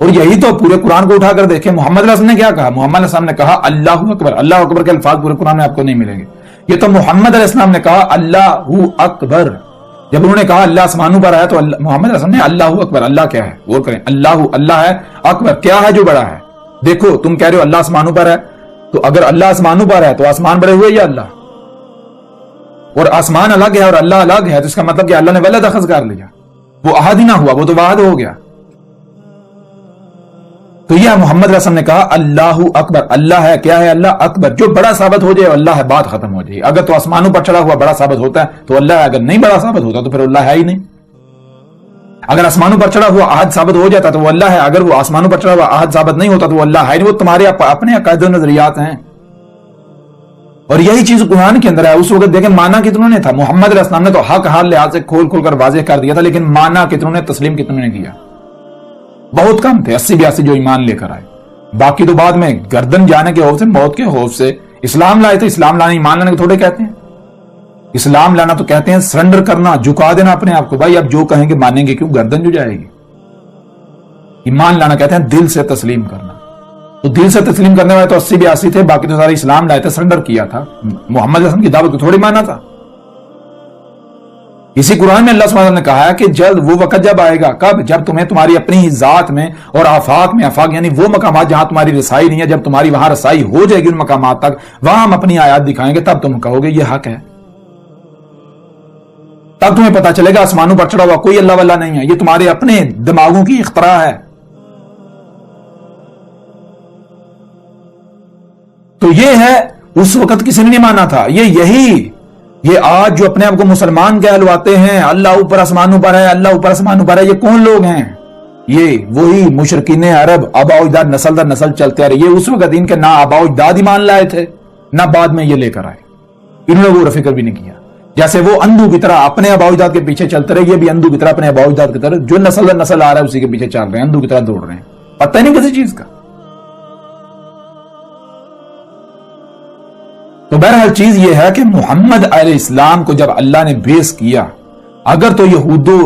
اور یہی تو پورے قرآن کو اٹھا کر دیکھیں، محمد علیہ السلام نے کیا کہا؟ محمد علیہ السلام نے کہا اللہ اکبر۔ اللہ اکبر کے الفاظ پورے قرآن میں آپ کو نہیں ملیں گے۔ یہ تو محمد علیہ السلام نے کہا اللہ اکبر۔ جب انہوں نے کہا اللہ آسمانوں پر آیا تو محمد علیہ السلام نے اللہ اکبر۔ اللہ کیا ہے؟ غور کریں، اللہ ہے، اکبر کیا ہے جو بڑا ہے؟ دیکھو تم کہہ رہے ہو اللہ آسمانوں پر ہے، تو اگر اللہ آسمانوں پر ہے تو آسمان بڑے ہوئے یا اللہ؟ اور آسمان الگ ہے اور اللہ الگ ہے، تو اس کا مطلب کہ اللہ نے ولد اخذ کر لیا، وہ احد ہی نہ ہوا، وہ تو واحد ہو گیا۔ تو یہ محمد علیہ السلام نے کہا اللہ اکبر۔ اللہ ہے، کیا ہے؟ اللہ اکبر، جو بڑا ثابت ہو جائے اللہ ہے، بات ختم ہو جائے۔ اگر تو آسمانوں پر چڑھا ہوا بڑا ثابت ہوتا ہے تو اللہ ہے، اگر نہیں بڑا ثابت ہوتا تو پھر اللہ ہے ہی نہیں۔ اگر آسمانوں پر چڑھا ہوا احد ثابت ہو جاتا تو وہ اللہ ہے، اگر وہ آسمانوں پر چڑھا ہوا احد ثابت نہیں ہوتا تو وہ اللہ ہے نہیں۔ وہ تمہارے اپنے عقائد و نظریات ہیں، اور یہی چیز قرآن کے اندر ہے۔ اس وقت دیکھیں مانا کتنوں نے تھا، محمد علیہ السلام نے تو حق حال لحاظ سے کھول کھول کر واضح کر دیا تھا، لیکن مانا کتنوں نے، تسلیم کتنوں نے کیا؟ بہت کم تھے، 80-82 جو ایمان لے کر آئے۔ باقی تو بعد میں گردن جانے کے خوف سے، موت کے خوف سے اسلام لائے تھے۔ اسلام لانے ایمان لانے کو تھوڑے کہتے ہیں، اسلام لانا تو کہتے ہیں سرنڈر کرنا، جھکا دینا اپنے آپ کو۔ بھائی اب جو کہیں گے مانیں گے کیوں؟ گردن جو جائے گی۔ ایمان لانا کہتے ہیں دل سے تسلیم کرنا، تو دل سے تسلیم کرنے والے تو 80-82 تھے، باقی تو سارے اسلام لائے تھے، سرنڈر کیا تھا۔ محمد علیہ السلام کی دعوت کو تھوڑی مانا تھا۔ اسی قرآن میں اللہ سبحانہ وتعالیٰ نے کہا ہے کہ جلد وہ وقت جب آئے گا، کب؟ جب تمہیں تمہاری اپنی ذات میں اور آفاق میں، آفاق یعنی وہ مقامات جہاں تمہاری رسائی نہیں ہے، جب تمہاری وہاں رسائی ہو جائے گی ان مقامات تک، وہاں ہم اپنی آیات دکھائیں گے، تب تم کہو گے یہ حق ہے۔ تب تمہیں پتا چلے گا آسمانوں پر چڑھا ہوا کوئی اللہ والا نہیں ہے، یہ تمہارے اپنے دماغوں کی اختراع ہے۔ تو یہ ہے اس وقت کسی نے نہیں مانا تھا۔ یہ آج جو اپنے آپ کو مسلمان کہلواتے ہیں، اللہ اوپر آسمانوں پر ہے، اللہ اوپر آسمانوں پر ہے، یہ کون لوگ ہیں؟ یہ وہی مشرکین عرب، آبا و اجداد نسل در نسل چلتے آ رہے۔ یہ اس وقت ان کے نہ آبا و اجداد ایمان لائے تھے، نہ بعد میں یہ لے کر آئے، انہوں نے وہ فکر بھی نہیں کیا۔ جیسے وہ اندھو کی طرح اپنے آبا و اجداد کے پیچھے چلتے رہے، یہ بھی اندھو کی طرح اپنے آبا و اجداد کی طرح جو نسل در نسل آ رہا ہے اسی کے پیچھے چل رہے ہیں، اندھو کی طرح دوڑ رہے ہیں، پتہ نہیں کسی چیز کا۔ تو بہرحال چیز یہ ہے کہ محمد علیہ السلام کو جب اللہ نے بیس کیا، اگر تو یہود و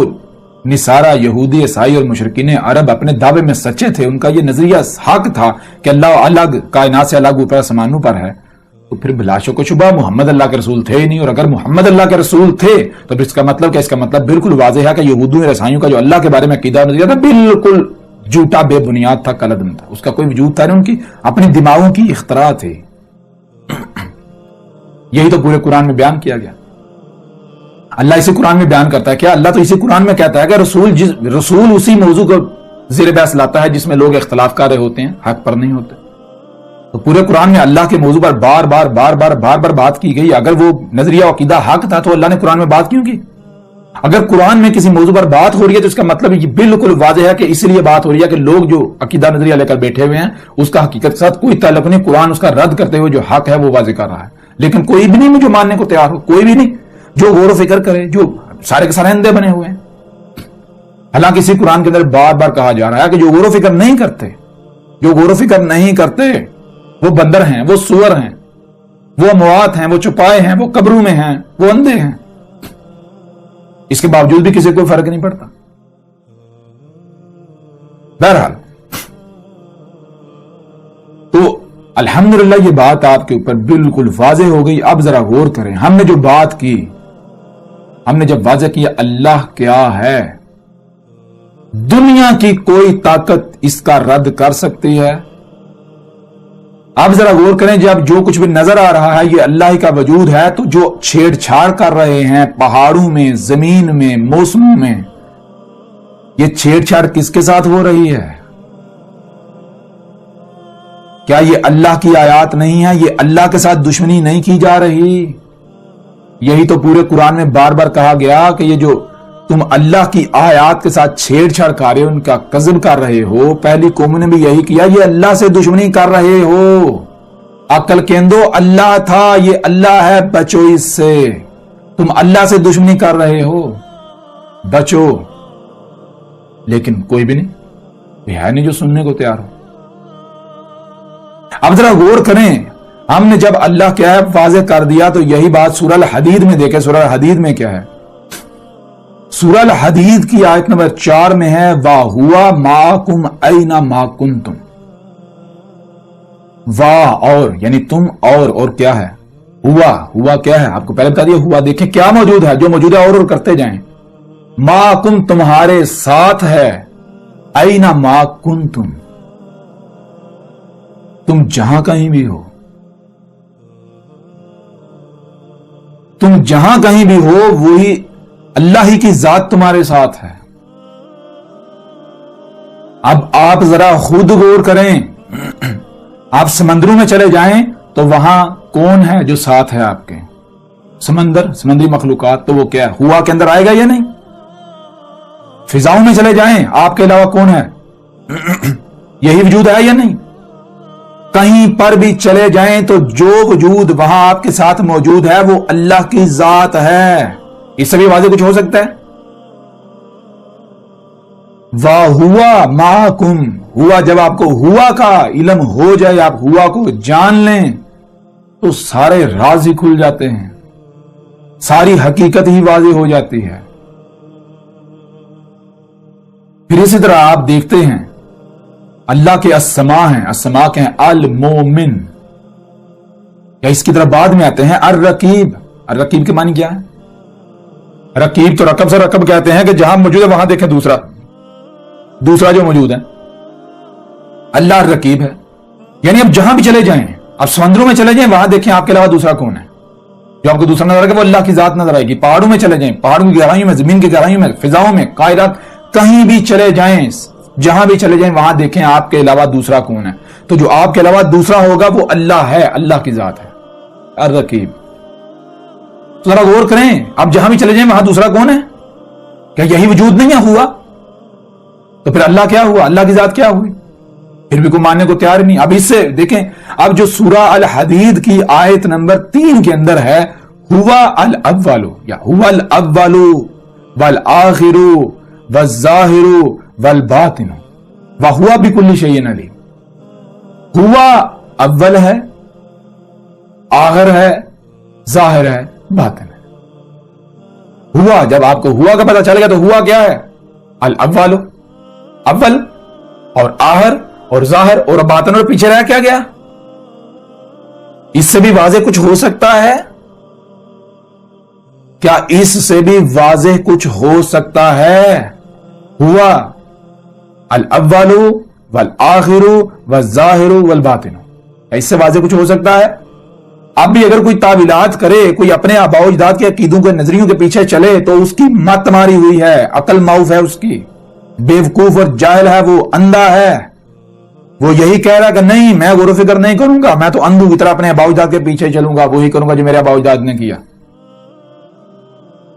نصارہ، یہودی عیسائی اور مشرکین عرب اپنے دعوے میں سچے تھے، ان کا یہ نظریہ حق تھا کہ اللہ الگ کائنات سے الگ اوپر آسمانوں پر ہے، تو پھر بلا شک و شبہ محمد اللہ کے رسول تھے ہی نہیں۔ اور اگر محمد اللہ کے رسول تھے تو پھر اس کا مطلب کیا؟ اس کا مطلب بالکل واضح ہے کہ یہودوں اور عیسائیوں کا جو اللہ کے بارے میں عقیدہ نظریہ تھا بالکل جھوٹا، بے بنیاد تھا، کلعدم تھا، اس کا کوئی وجود تھا نہیں، ان کی اپنی دماغوں کی اختراع تھی۔ یہی تو پورے قرآن میں بیان کیا گیا۔ اللہ اسی قرآن میں بیان کرتا ہے کیا؟ اللہ تو اسی قرآن میں کہتا ہے کہ رسول اسی موضوع کو زیر بحث لاتا ہے جس میں لوگ اختلاف کر رہے ہوتے ہیں، حق پر نہیں ہوتے۔ تو پورے قرآن میں اللہ کے موضوع پر بار بار بات کی گئی۔ اگر وہ نظریہ عقیدہ حق تھا تو اللہ نے قرآن میں بات کیوں کی؟ اگر قرآن میں کسی موضوع پر بات ہو رہی ہے تو اس کا مطلب یہ بالکل واضح ہے کہ اس لیے بات ہو رہی ہے کہ لوگ جو عقیدہ نظریہ لے کر بیٹھے ہوئے ہیں اس کا حقیقت کے ساتھ کوئی تعلق نہیں. قرآن اس کا رد کرتے ہوئے جو حق ہے وہ واضح کر رہا ہے. لیکن کوئی بھی نہیں جو ماننے کو تیار ہو, کوئی بھی نہیں جو غور و فکر کرے, جو سارے کے سارے اندھے بنے ہوئے ہیں. حالانکہ اسی قرآن کے اندر بار بار کہا جا رہا ہے کہ جو غور و فکر نہیں کرتے, جو غور و فکر نہیں کرتے وہ بندر ہیں, وہ سور ہیں, وہ اموات ہیں, وہ چپائے ہیں, وہ قبروں میں ہیں, وہ اندھے ہیں. اس کے باوجود بھی کسی کو فرق نہیں پڑتا. بہرحال تو الحمدللہ یہ بات آپ کے اوپر بالکل واضح ہو گئی. اب ذرا غور کریں, ہم نے جو بات کی, ہم نے جب واضح کیا اللہ کیا ہے, دنیا کی کوئی طاقت اس کا رد کر سکتی ہے؟ اب ذرا غور کریں, جب جو کچھ بھی نظر آ رہا ہے یہ اللہ ہی کا وجود ہے, تو جو چھیڑ چھاڑ کر رہے ہیں پہاڑوں میں, زمین میں, موسموں میں, یہ چھیڑ چھاڑ کس کے ساتھ ہو رہی ہے؟ کیا یہ اللہ کی آیات نہیں ہے؟ یہ اللہ کے ساتھ دشمنی نہیں کی جا رہی؟ یہی تو پورے قرآن میں بار بار کہا گیا کہ یہ جو تم اللہ کی آیات کے ساتھ چھیڑ چھاڑ کر رہے ہو, ان کا کذب کر رہے ہو, پہلی قوم نے بھی یہی کیا, یہ اللہ سے دشمنی کر رہے ہو. عقل کیندو اللہ تھا, یہ اللہ ہے, بچو اس سے. تم اللہ سے دشمنی کر رہے ہو, بچو. لیکن کوئی بھی نہیں, یہ ہے نہیں جو سننے کو تیار ہو. اب ذرا غور کریں, ہم نے جب اللہ کیا ہے واضح کر دیا تو یہی بات سورہ الحدید میں دیکھیں. سورہ الحدید میں کیا ہے؟ سورہ الحدید کی آیت نمبر 4 میں ہے وَهُوَ مَعَكُمْ أَيْنَ مَا كُنْتُمْ. واہ اور یعنی تم, اور کیا ہے؟ ہوا کیا ہے؟ آپ کو پہلے بتا دیا. ہوا دیکھیں کیا موجود ہے, جو موجود ہے اور کرتے جائیں. مَعَكُمْ تمہارے ساتھ ہے, أَيْنَ مَا كُنْتُمْ تم جہاں کہیں بھی ہو, تم جہاں کہیں بھی ہو وہی اللہ ہی کی ذات تمہارے ساتھ ہے. اب آپ ذرا خود غور کریں, آپ سمندروں میں چلے جائیں تو وہاں کون ہے جو ساتھ ہے آپ کے؟ سمندری مخلوقات. تو وہ کیا ہے؟ ہوا کے اندر آئے گا یا نہیں؟ فضاؤں میں چلے جائیں, آپ کے علاوہ کون ہے؟ یہی وجود ہے یا نہیں؟ کہیں پر بھی چلے جائیں تو جو وجود وہاں آپ کے ساتھ موجود ہے وہ اللہ کی ذات ہے. اس سے بھی واضح کچھ ہو سکتا ہے؟ وَهُوَ مَعَكُمْ. ہوا, جب آپ کو ہوا کا علم ہو جائے, آپ ہوا کو جان لیں تو سارے راز ہی کھل جاتے ہیں, ساری حقیقت ہی واضح ہو جاتی ہے. پھر اسی طرح آپ دیکھتے ہیں اللہ کے اسماء ہیں, اسماء کے ہیں المومن, یا اس کی طرح بعد میں آتے ہیں الرقیب. الرقیب کے معنی کیا ہے؟ رقیب تو رقب سے رقب کہتے ہیں کہ جہاں موجود ہے وہاں دیکھیں دوسرا جو موجود ہے. اللہ رقیب ہے, یعنی اب جہاں بھی چلے جائیں, اب سمندروں میں چلے جائیں وہاں دیکھیں آپ کے علاوہ دوسرا کون ہے جو آپ کو دوسرا نظر آئے گا. وہ اللہ کی ذات نظر آئے گی. پہاڑوں میں چلے جائیں, پہاڑوں کی گہرائیوں میں, زمین کی گہرائیوں میں, فضاؤں میں, کائنات, کہیں بھی چلے جائیں, جہاں بھی چلے جائیں وہاں دیکھیں آپ کے علاوہ دوسرا کون ہے. تو جو آپ کے علاوہ دوسرا ہوگا وہ اللہ ہے, اللہ کی ذات ہے الرقیب. تو ذرا غور کریں, اب جہاں بھی چلے جائیں وہاں دوسرا کون ہے؟ کیا یہی وجود نہیں ہے ہوا؟ تو پھر اللہ کیا ہوا, اللہ کی ذات کیا ہوئی؟ پھر بھی کوئی ماننے کو تیار نہیں. اب اس سے دیکھیں, اب جو سورہ الحدید کی آیت نمبر 3 کے اندر ہے ہوا الاول یا ہوا الاول والآخر والظاہر والباطن وہوا بکل شیء علیم. ہوا اول ہے, آخر ہے, ظاہر ہے, باطن ہے. ہوا, جب آپ کو ہوا کا پتہ چل گیا تو ہوا کیا ہے؟ الاول, اول اور آخر اور ظاہر اور باطن, اور پیچھے رہ کیا گیا؟ اس سے بھی واضح کچھ ہو سکتا ہے کیا؟ اس سے بھی واضح کچھ ہو سکتا ہے؟ ہوا الاول والآخر والظاہر والباطن, اس سے واضح کچھ ہو سکتا ہے؟ اب بھی اگر کوئی تعویلات کرے, کوئی اپنے آباء و اجداد کے عقیدوں کے نظریوں کے پیچھے چلے تو اس کی مت ماری ہوئی ہے, عقل معوف ہے اس کی, بیوقوف اور جاہل ہے, وہ اندھا ہے. وہ یہی کہہ رہا کہ نہیں میں غور و فکر نہیں کروں گا, میں تو اندھوں کی طرح اپنے آباء و اجداد کے پیچھے چلوں گا, وہی کروں گا جو میرے آباء و اجداد نے کیا.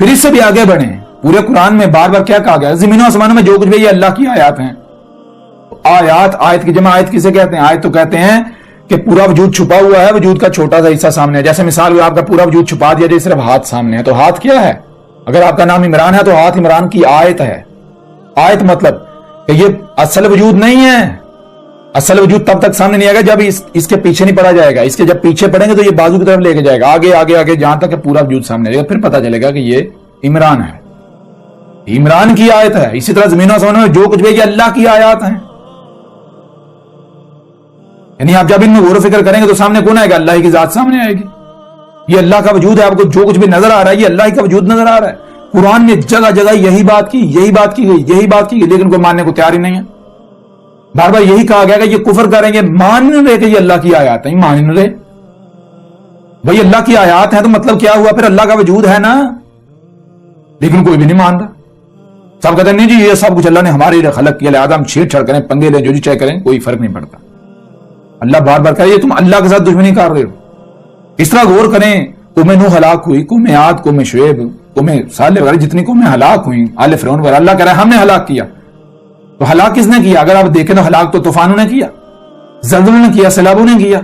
پھر اس سے بھی آگے بڑھیں. پورے قرآن میں بار بار کیا کہا گیا؟ زمینوں آسمانوں میں جو کچھ بھی یہ اللہ کی آیات ہیں. آیات، آیت کی جمع آیت کسے کہتے ہیں؟ آیت تو کہتے ہیں کہ پورا وجود چھپا ہوا ہے، وجود کا چھوٹا سا حصہ سامنے ہے. جیسے مثال آپ کا پورا وجود چھپا دیا جائے، صرف ہاتھ سامنے ہے، تو ہاتھ کیا ہے؟ اگر آپ کا نام عمران ہے تو ہاتھ عمران کی آیت ہے. آیت مطلب کہ یہ اصل وجود نہیں ہے. اصل وجود تب تک سامنے نہیں آئے گا جب اس کے پیچھے نہیں پڑا جائے گا. اس کے جب پیچھے پڑیں گے تو یہ بازو کی طرف لے کے جائے گا، آگے آگے آگے، جہاں تک کہ پورا وجود سامنے آئے گا. پھر پتا چلے گا کہ یہ عمران ہے، عمران کی آیت ہے. اسی طرح زمین و آسمان میں جو کچھ بھی یہ اللہ کی آیات ہیں. یعنی آپ جب ان میں غور و فکر کریں گے تو سامنے کون آئے گا؟ اللہ کی ذات سامنے آئے گی. یہ اللہ کا وجود ہے. آپ کو جو کچھ بھی نظر آ رہا ہے یہ اللہ کا وجود نظر آ رہا ہے. قرآن میں جگہ جگہ یہی بات کی گئی، لیکن کوئی ماننے کو تیار ہی نہیں ہے. بار بار یہی کہا گیا کہ یہ کفر کریں گے، مان نہیں رہے کہ یہ اللہ کی آیات ہیں، مان نہیں رہے. بھائی اللہ کی آیات ہیں تو مطلب کیا ہوا؟ پھر اللہ کا وجود ہے نا. لیکن کوئی بھی نہیں مان رہا. سب کہتے ہیں نہیں جی یہ سب کچھ اللہ نے ہمارے لیے خلق کیا، لہٰذا ہم چھیڑ چھاڑ کریں، پنگے لیں، جو جی چاہے کریں، کوئی فرق نہیں پڑتا. اللہ بار بار کہہ رہے تم اللہ کے ساتھ دشمنی کر رہے ہو. اس طرح غور کریں. قوم نوح ہلاک ہوئی، قوم عاد، قوم شعیب، قوم صالح وغیرہ جتنی قومیں ہلاک ہوئیں، آل فرعون وغیرہ، اللہ کہہ رہا ہے ہم نے ہلاک کیا. تو ہلاک کس نے کیا؟ اگر آپ دیکھیں تو ہلاک تو طوفانوں نے کیا، زلزلوں نے کیا، سیلابوں نے کیا.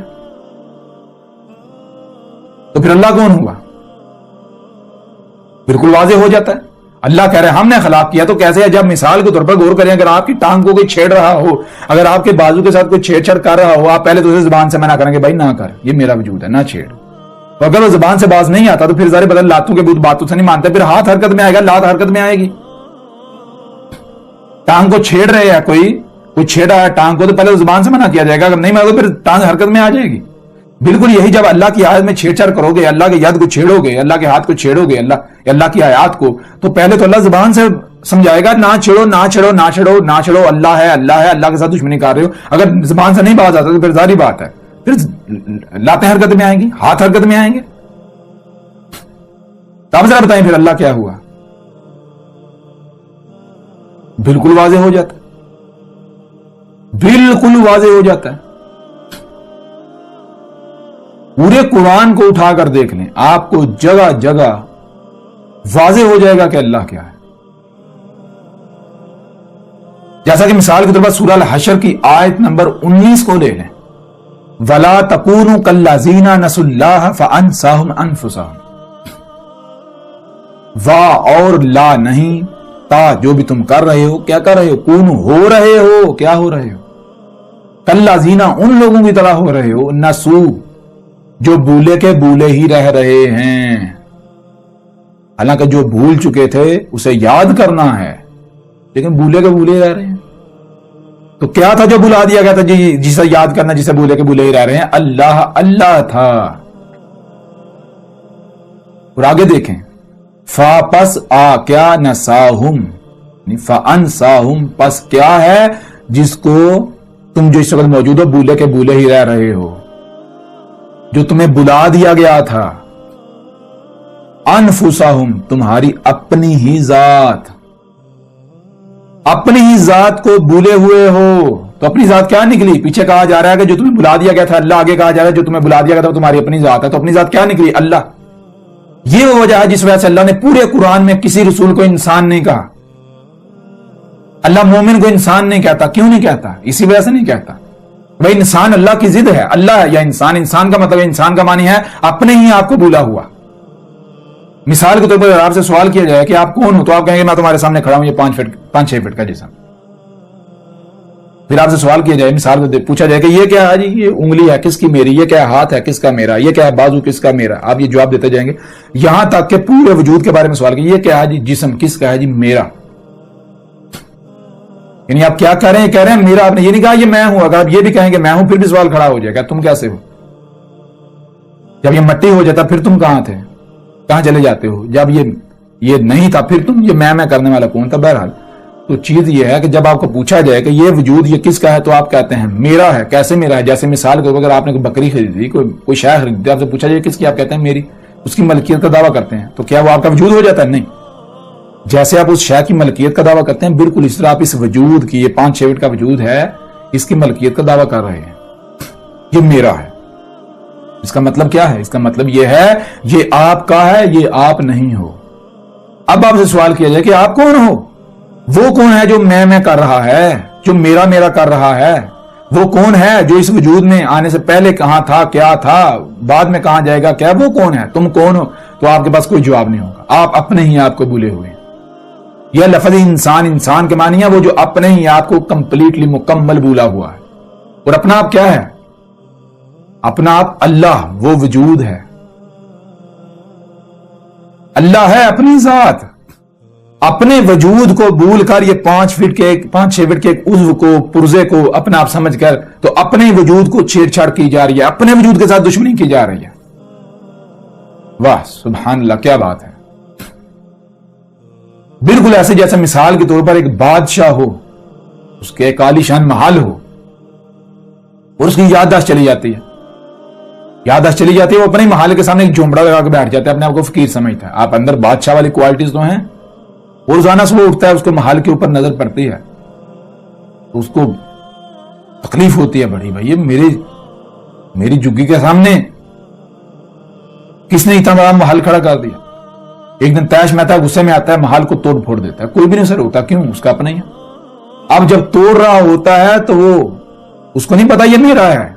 تو پھر اللہ کون ہوا؟ بالکل واضح ہو جاتا ہے. اللہ کہہ رہے ہیں ہم نے ہلاک کیا. تو کیسے ہے؟ جب مثال کے طور پر غور کریں، اگر آپ کی ٹانگ کو کوئی چھیڑ رہا ہو، اگر آپ کے بازو کے ساتھ کوئی چھیڑ چھاڑ کر رہا ہو، آپ پہلے تو اسے زبان سے منع کریں گے بھائی نہ کر، یہ میرا وجود ہے، نہ چھیڑ. تو اگر وہ زبان سے باز نہیں آتا تو پھر ظاہر بدل لاتوں کے باتوں سے نہیں مانتے. پھر ہاتھ حرکت میں آئے گا، لات حرکت میں آئے گی. ٹانگ کو چھیڑ رہے ہیں، کوئی چھیڑا ہے ٹانگ کو، تو پہلے زبان سے منع کیا جائے گا. اگر نہیں مانو پھر ٹانگ حرکت میں آ جائے گی. بالکل یہی جب اللہ کی آیت میں چھیڑ چھاڑ کرو گے، اللہ کے ید کو چھیڑو گے، اللہ کے ہاتھ کو چھیڑو گے، اللہ کی آیات کو، تو پہلے تو اللہ زبان سے سمجھائے گا نہ چھیڑو نہ چھیڑو نہ چھیڑو نہ چھیڑو، اللہ ہے اللہ ہے، اللہ کے ساتھ دشمنی کر رہے ہو. اگر زبان سے نہیں باز آتا تو پھر ظاہری بات ہے پھر لاتیں حرکت میں آئیں گی، ہاتھ حرکت میں آئیں گے. تو آپ ذرا بتائیں پھر اللہ کیا ہوا؟ بالکل واضح ہو جاتا ہے، بالکل واضح ہو جاتا ہے. پورے قرآن کو اٹھا کر دیکھ لیں، آپ کو جگہ جگہ واضح ہو جائے گا کہ اللہ کیا ہے. جیسا کہ مثال کے طور پر سورہ الحشر کی آیت نمبر 19 کو لے لیں، وَلَا تَكُونُوا كَالَّذِينَ نَسُوا اللَّهَ فَأَنسَاهُمْ أَنفُسَهُمْ. وا اور لا نہیں، تا جو بھی تم کر رہے ہو، کیا کر رہے ہو؟ کون ہو رہے ہو، کیا ہو رہے ہو؟ کالذین ان لوگوں کی طرح ہو رہے ہو، نسو جو بھولے کے بھولے ہی رہ رہے ہیں. حالانکہ جو بھول چکے تھے اسے یاد کرنا ہے، لیکن بھولے کے بھولے ہی رہ رہے ہیں. تو کیا تھا جو بھلا دیا گیا تھا جی جسے یاد کرنا، جسے بھولے کے بھولے ہی رہ رہے ہیں؟ اللہ اللہ تھا. اور آگے دیکھیں، فا پس آ کیا نساہم، فانساہم پس کیا ہے جس کو تم جو اس وقت موجود ہو بھولے کے بھولے ہی رہ رہے ہو، جو تمہیں بلا دیا گیا تھا. انفسہم تمہاری اپنی ہی ذات، اپنی ہی ذات کو بھولے ہوئے ہو. تو اپنی ذات کیا نکلی؟ پیچھے کہا جا رہا ہے کہ جو تمہیں بلا دیا گیا تھا اللہ، آگے کہا جا رہا ہے جو تمہیں بلا دیا گیا تھا وہ تمہاری اپنی ذات ہے. تو اپنی ذات کیا نکلی؟ اللہ. یہ وہ وجہ ہے جس وجہ سے اللہ نے پورے قرآن میں کسی رسول کو انسان نہیں کہا. اللہ مومن کو انسان نہیں کہتا. کیوں نہیں کہتا؟ اسی وجہ سے نہیں کہتا بھائی انسان اللہ کی ضد ہے. اللہ ہے یا انسان؟ انسان کا مطلب انسان کا معنی ہے اپنے ہی آپ کو بھولا ہوا. مثال کے طور پر آپ سے سوال کیا جائے کہ آپ کون ہو، تو آپ کہیں گے میں تمہارے سامنے کھڑا ہوں، یہ 5-6 فٹ کا جسم. پھر آپ سے سوال کیا جائے، مثال کو پوچھا جائے کہ یہ کیا ہے جی، یہ انگلی ہے کس کی؟ میری. یہ کیا ہے؟ ہاتھ ہے کس کا؟ میرا. یہ کیا ہے؟ بازو کس کا؟ میرا. آپ یہ جواب دیتے جائیں گے یہاں تک کہ پورے وجود کے بارے میں سوال کیا، یہ کیا ہے جی؟ جسم کس کا ہے جی؟ میرا. یعنی آپ کیا کہہ رہے ہیں؟ کہہ رہے ہیں میرا. آپ نے یہ نہیں کہا یہ میں ہوں. اگر آپ یہ بھی کہیں کہ میں ہوں پھر بھی سوال کھڑا ہو جائے گا تم کیسے ہو؟ جب یہ مٹی ہو جاتا پھر تم کہاں تھے؟ کہاں چلے جاتے ہو؟ جب یہ نہیں تھا پھر تم یہ میں کرنے والا کون تھا؟ بہرحال تو چیز یہ ہے کہ جب آپ کو پوچھا جائے کہ یہ وجود یہ کس کا ہے تو آپ کہتے ہیں میرا ہے. کیسے میرا ہے؟ جیسے مثال کو اگر آپ نے کوئی بکری خریدی، کوئی شے خریدی، آپ سے پوچھا جائے کس کی، آپ کہتے ہیں میری. اس کی ملکیت کا دعویٰ کرتے ہیں. تو کیا وہ آپ کا وجود ہو جاتا ہے؟ نہیں. جیسے آپ اس شے کی ملکیت کا دعویٰ کرتے ہیں بالکل اس طرح آپ اس وجود کی، یہ 5-6 فٹ کا وجود ہے، اس کی ملکیت کا دعویٰ کر رہے ہیں یہ میرا ہے. اس کا مطلب کیا ہے؟ اس کا مطلب یہ ہے یہ آپ کا ہے، یہ آپ نہیں ہو. اب آپ سے سوال کیا جائے کہ آپ کون ہو؟ وہ کون ہے جو میں کر رہا ہے، جو میرا کر رہا ہے؟ وہ کون ہے جو اس وجود میں آنے سے پہلے کہاں تھا، کیا تھا، بعد میں کہاں جائے گا، کیا وہ کون ہے؟ تم کون ہو؟ تو آپ کے پاس کوئی جواب نہیں ہوگا، آپ اپنے ہی آپ کو بھولے ہوئے ہیں۔ یہ لفظ انسان کے معنی ہے وہ جو اپنے ہی آپ کو کمپلیٹلی مکمل بھولا ہوا ہے۔ اور اپنا آپ کیا ہے؟ اپنا آپ اللہ، وہ وجود ہے، اللہ ہے اپنی ذات۔ اپنے وجود کو بھول کر یہ 5 فٹ کے 5-6 فٹ کے ایک عضو کو، پرزے کو اپنا آپ سمجھ کر تو اپنے وجود کو چھیڑ چھاڑ کی جا رہی ہے، اپنے وجود کے ساتھ دشمنی کی جا رہی ہے۔ واہ سبحان اللہ، کیا بات ہے! بالکل ایسے جیسے مثال کے طور پر ایک بادشاہ ہو، اس کے ایک عالی شان محل ہو اور اس کی یادداشت چلی جاتی ہے، وہ اپنے محل کے سامنے ایک جھونپڑا لگا کے بیٹھ جاتا ہے، اپنے آپ کو فقیر سمجھتا ہے۔ آپ اندر بادشاہ والی کوالٹیز تو ہیں، اور روزانہ صبح اٹھتا ہے، اس کو محل کے اوپر نظر پڑتی ہے تو اس کو تکلیف ہوتی ہے بڑی، بھائی میری جگی کے سامنے کس نے اتنا بڑا محل کھڑا کر دیا؟ ایک دن تیش مہتا غصے میں آتا ہے، محل کو توڑ پھوڑ دیتا ہے، کوئی بھی نہیں سر ہوتا، کیوں؟ اس کا اپنا ہی ہے۔ اب جب توڑ رہا ہوتا ہے تو وہ اس کو نہیں پتا یہ میرا ہے،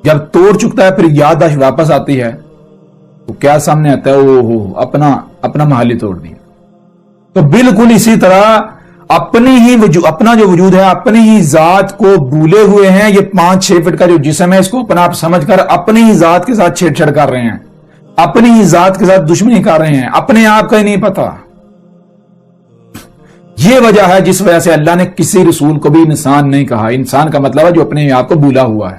جب توڑ چکتا ہے پھر یادداشت واپس آتی ہے تو کیا سامنے آتا ہے؟ اپنا محل ہی توڑ دیا۔ تو بالکل اسی طرح اپنا جو وجود ہے، اپنی ہی ذات کو بھولے ہوئے ہیں۔ یہ 5-6 فٹ کا جو جسم ہے، اس کو اپنا آپ سمجھ کر اپنی ہی ذات کے ساتھ چھیڑ چھاڑ کر رہے ہیں، اپنی ہی ذات کے ساتھ دشمنی کر رہے ہیں، اپنے آپ کا ہی نہیں پتا۔ یہ وجہ ہے جس وجہ سے اللہ نے کسی رسول کو بھی انسان نہیں کہا۔ انسان کا مطلب ہے جو اپنے آپ کو بھولا ہوا ہے،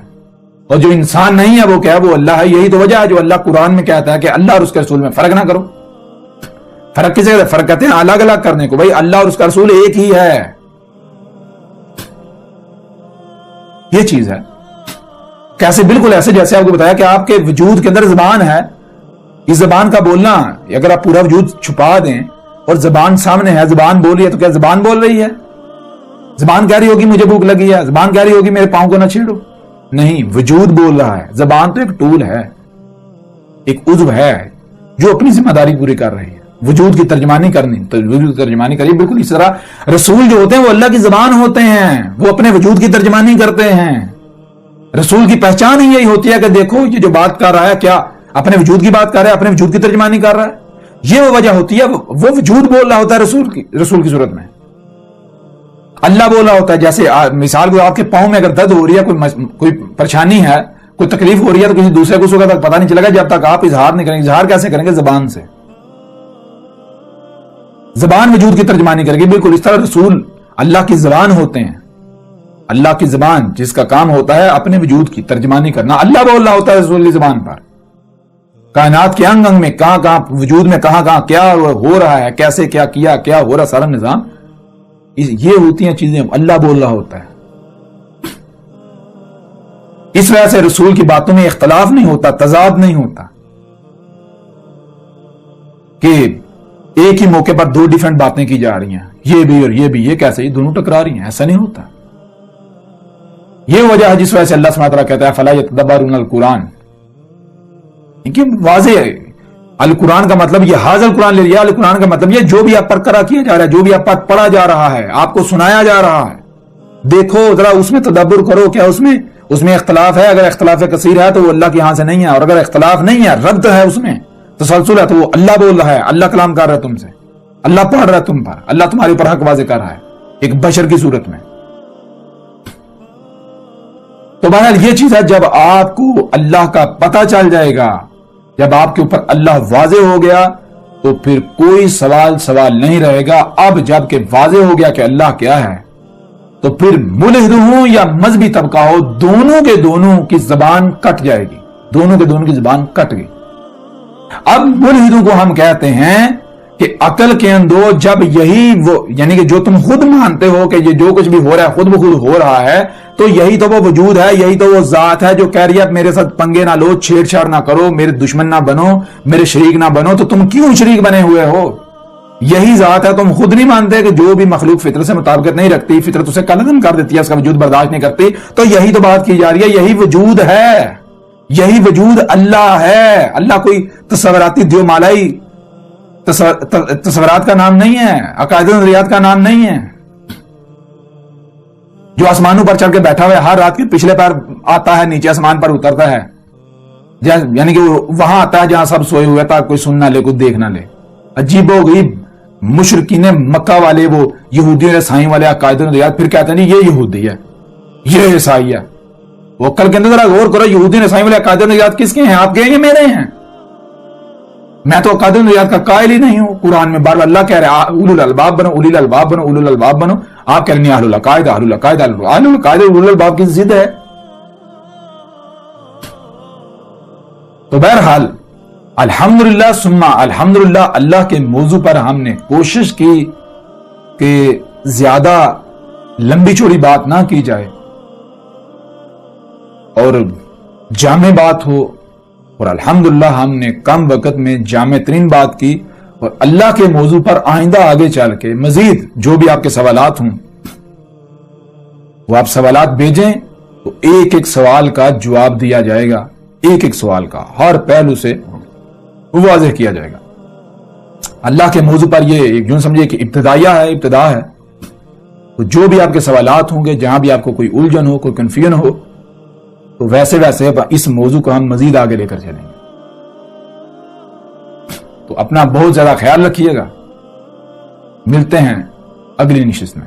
اور جو انسان نہیں ہے وہ کیا ہے؟ وہ اللہ ہے۔ یہی تو وجہ ہے جو اللہ قرآن میں کہتا ہے کہ اللہ اور اس کے رسول میں فرق نہ کرو۔ فرق کسے کہتے ہیں؟ فرق کہتے ہیں الگ الگ کرنے کو۔ بھائی اللہ اور اس کا رسول ایک ہی ہے، یہ چیز ہے۔ کیسے؟ بالکل ایسے جیسے آپ کو بتایا کہ آپ کے وجود کے اندر زبان ہے، اس زبان کا بولنا، اگر آپ پورا وجود چھپا دیں اور زبان سامنے ہے، زبان بول رہی ہے، تو کیا زبان بول رہی ہے؟ زبان کہہ رہی ہوگی مجھے بھوک لگی ہے، زبان کہہ رہی ہوگی میرے پاؤں کو نہ چھیڑو؟ نہیں، وجود بول رہا ہے۔ زبان تو ایک ٹول ہے، ایک عضو ہے جو اپنی ذمہ داری پوری کر رہی ہے، وجود کی ترجمانی کرنی، وجود کی ترجمانی کری۔ بالکل اس طرح رسول جو ہوتے ہیں وہ اللہ کی زبان ہوتے ہیں، وہ اپنے وجود کی ترجمانی کرتے ہیں۔ رسول کی پہچان ہی یہی ہوتی ہے کہ دیکھو یہ جو بات کر رہا ہے کیا اپنے وجود کی بات کر رہا ہے، اپنے وجود کی ترجمانی کر رہا ہے۔ یہ وہ وجہ ہوتی ہے، وہ وجود بول رہا ہوتا ہے رسول کی صورت میں۔ اللہ بول رہا ہوتا ہے، جیسے مثال کو آپ کے پاؤں میں اگر درد ہو رہی ہے، کوئی پریشانی ہے، کوئی تکلیف ہو رہی ہے، تو کسی دوسرے کو تک پتہ نہیں چلے گا جب تک آپ اظہار نہیں کریں گے۔ اظہار کیسے کریں گے؟ زبان سے۔ زبان وجود کی ترجمانی کرے گی۔ بالکل اس طرح رسول اللہ کی زبان ہوتے ہیں، اللہ کی زبان جس کا کام ہوتا ہے اپنے وجود کی ترجمانی کرنا۔ اللہ بول رہا ہوتا ہے رسول کی زبان پر، کائنات کے انگ انگ میں، کہاں وجود میں کہاں کیا ہو رہا ہے، کیسے کیا ہو رہا، سارا نظام، یہ ہوتی ہیں چیزیں اللہ بول رہا ہوتا ہے۔ اس وجہ سے رسول کی باتوں میں اختلاف نہیں ہوتا، تضاد نہیں ہوتا کہ ایک ہی موقع پر 2 ڈیفرنٹ باتیں کی جا رہی ہیں، یہ بھی اور یہ بھی، یہ کیسے؟ یہ دونوں ٹکرا رہی ہیں، ایسا نہیں ہوتا۔ یہ وجہ ہے جس وجہ سے اللہ سبحانہ وتعالیٰ کہتا ہے فَلَا يَتَدَبَّرُونَ الْقُرْآنَ، واضح ہے القرآن کا مطلب یہ حاضر قرآن لے لیا۔ القرآن کا مطلب یہ جو بھی آپ پر کرا کیا جا رہا ہے، جو بھی آپ پر پڑھا جا رہا ہے، آپ کو سنایا جا رہا ہے، دیکھو ذرا اس میں تدبر کرو، کیا اس میں اختلاف ہے؟ اگر اختلاف کثیر ہے تو وہ اللہ کے ہاں سے نہیں ہے، اور اگر اختلاف نہیں ہے، رد ہے، اس میں تسلسل ہے، تو وہ اللہ بول رہا ہے، اللہ کلام کر رہا ہے تم سے، اللہ پڑھ رہا ہے تم پر، اللہ تمہارے اوپر حق واضح کر رہا ہے ایک بشر کی صورت میں۔ تو بہرحال یہ چیز ہے، جب آپ کو اللہ کا پتہ چل جائے گا، جب آپ کے اوپر اللہ واضح ہو گیا تو پھر کوئی سوال نہیں رہے گا۔ اب جب کہ واضح ہو گیا کہ اللہ کیا ہے، تو پھر ملحد ہوں یا مذہبی طبقہ ہو، دونوں کے دونوں کی زبان کٹ جائے گی، دونوں کے دونوں کی زبان کٹ گئی۔ اب ملحدوں کو ہم کہتے ہیں کہ عقل کے اندر جب یہی وہ، یعنی کہ جو تم خود مانتے ہو کہ یہ جو کچھ بھی ہو رہا ہے خود بخود ہو رہا ہے، تو یہی تو وہ وجود ہے، یہی تو وہ ذات ہے جو کہہ رہی ہے میرے ساتھ پنگے نہ لو، چھیڑ چھاڑ نہ کرو، میرے دشمن نہ بنو، میرے شریک نہ بنو۔ تو تم کیوں شریک بنے ہوئے ہو؟ یہی ذات ہے۔ تم خود نہیں مانتے کہ جو بھی مخلوق فطرت سے مطابقت نہیں رکھتی، فطرت اسے قلعدم کر دیتی ہے، اس کا وجود برداشت نہیں کرتی، تو یہی تو بات کی جا رہی ہے، یہی وجود ہے، یہی وجود اللہ ہے۔ اللہ کوئی تصوراتی دیو مالائی تصورات کا نام نہیں ہے، عقائد و نظریات کا نام نہیں ہے. جو آسمانوں پر چڑھ کے بیٹھا ہوا ہے، ہر رات کے پچھلے پیر آتا ہے، نیچے آسمان پر اترتا ہے، یعنی کہ وہاں آتا ہے جہاں سب سوئے ہوئے تھا، کوئی سن نہ لے، کوئی دیکھ نہ لے. عجیب و غریب مشرکین مکہ والے، وہ یہودی اور عیسائی والے عقائد و نظریات، پھر کہتے ہیں نہیں یہ یہودی ہے، یہ عیسائی ہے. وہ کل کے اندر ذرا غور کرو، یہودی اور عیسائی والے عقائد و نظریات کس کے ہیں؟ آپ کے ہیں یا میرے ہیں؟ میں تو عقائد و نظریات کا قائل ہی نہیں ہوں. قرآن میں بار اللہ کہہ رہے ہیں اولو الالباب بنو، اولو الالباب بنو، اولو الالباب بنو. آپ کہہ رہے ہیں اہل العقائد، اہل العقائد، اہل العقائد اولو الالباب کی ضد ہے. تو بہرحال الحمدللہ ثم الحمدللہ، اللہ کے موضوع پر ہم نے کوشش کی کہ زیادہ لمبی چوڑی بات نہ کی جائے اور جامع بات ہو، اور الحمدللہ ہم نے کم وقت میں جامع ترین بات کی. اور اللہ کے موضوع پر آئندہ آگے چل کے مزید جو بھی آپ کے سوالات ہوں وہ آپ سوالات بھیجیں، تو ایک ایک سوال کا جواب دیا جائے گا، ایک ایک سوال کا ہر پہلو سے واضح کیا جائے گا. اللہ کے موضوع پر یہ جو سمجھے کہ ابتدا ہے. تو جو بھی آپ کے سوالات ہوں گے، جہاں بھی آپ کو کوئی الجھن ہو، کوئی کنفیوژن ہو، تو ویسے اس موضوع کو ہم مزید آگے لے کر چلیں گے. تو اپنا بہت زیادہ خیال رکھیے گا. ملتے ہیں اگلی نشست میں.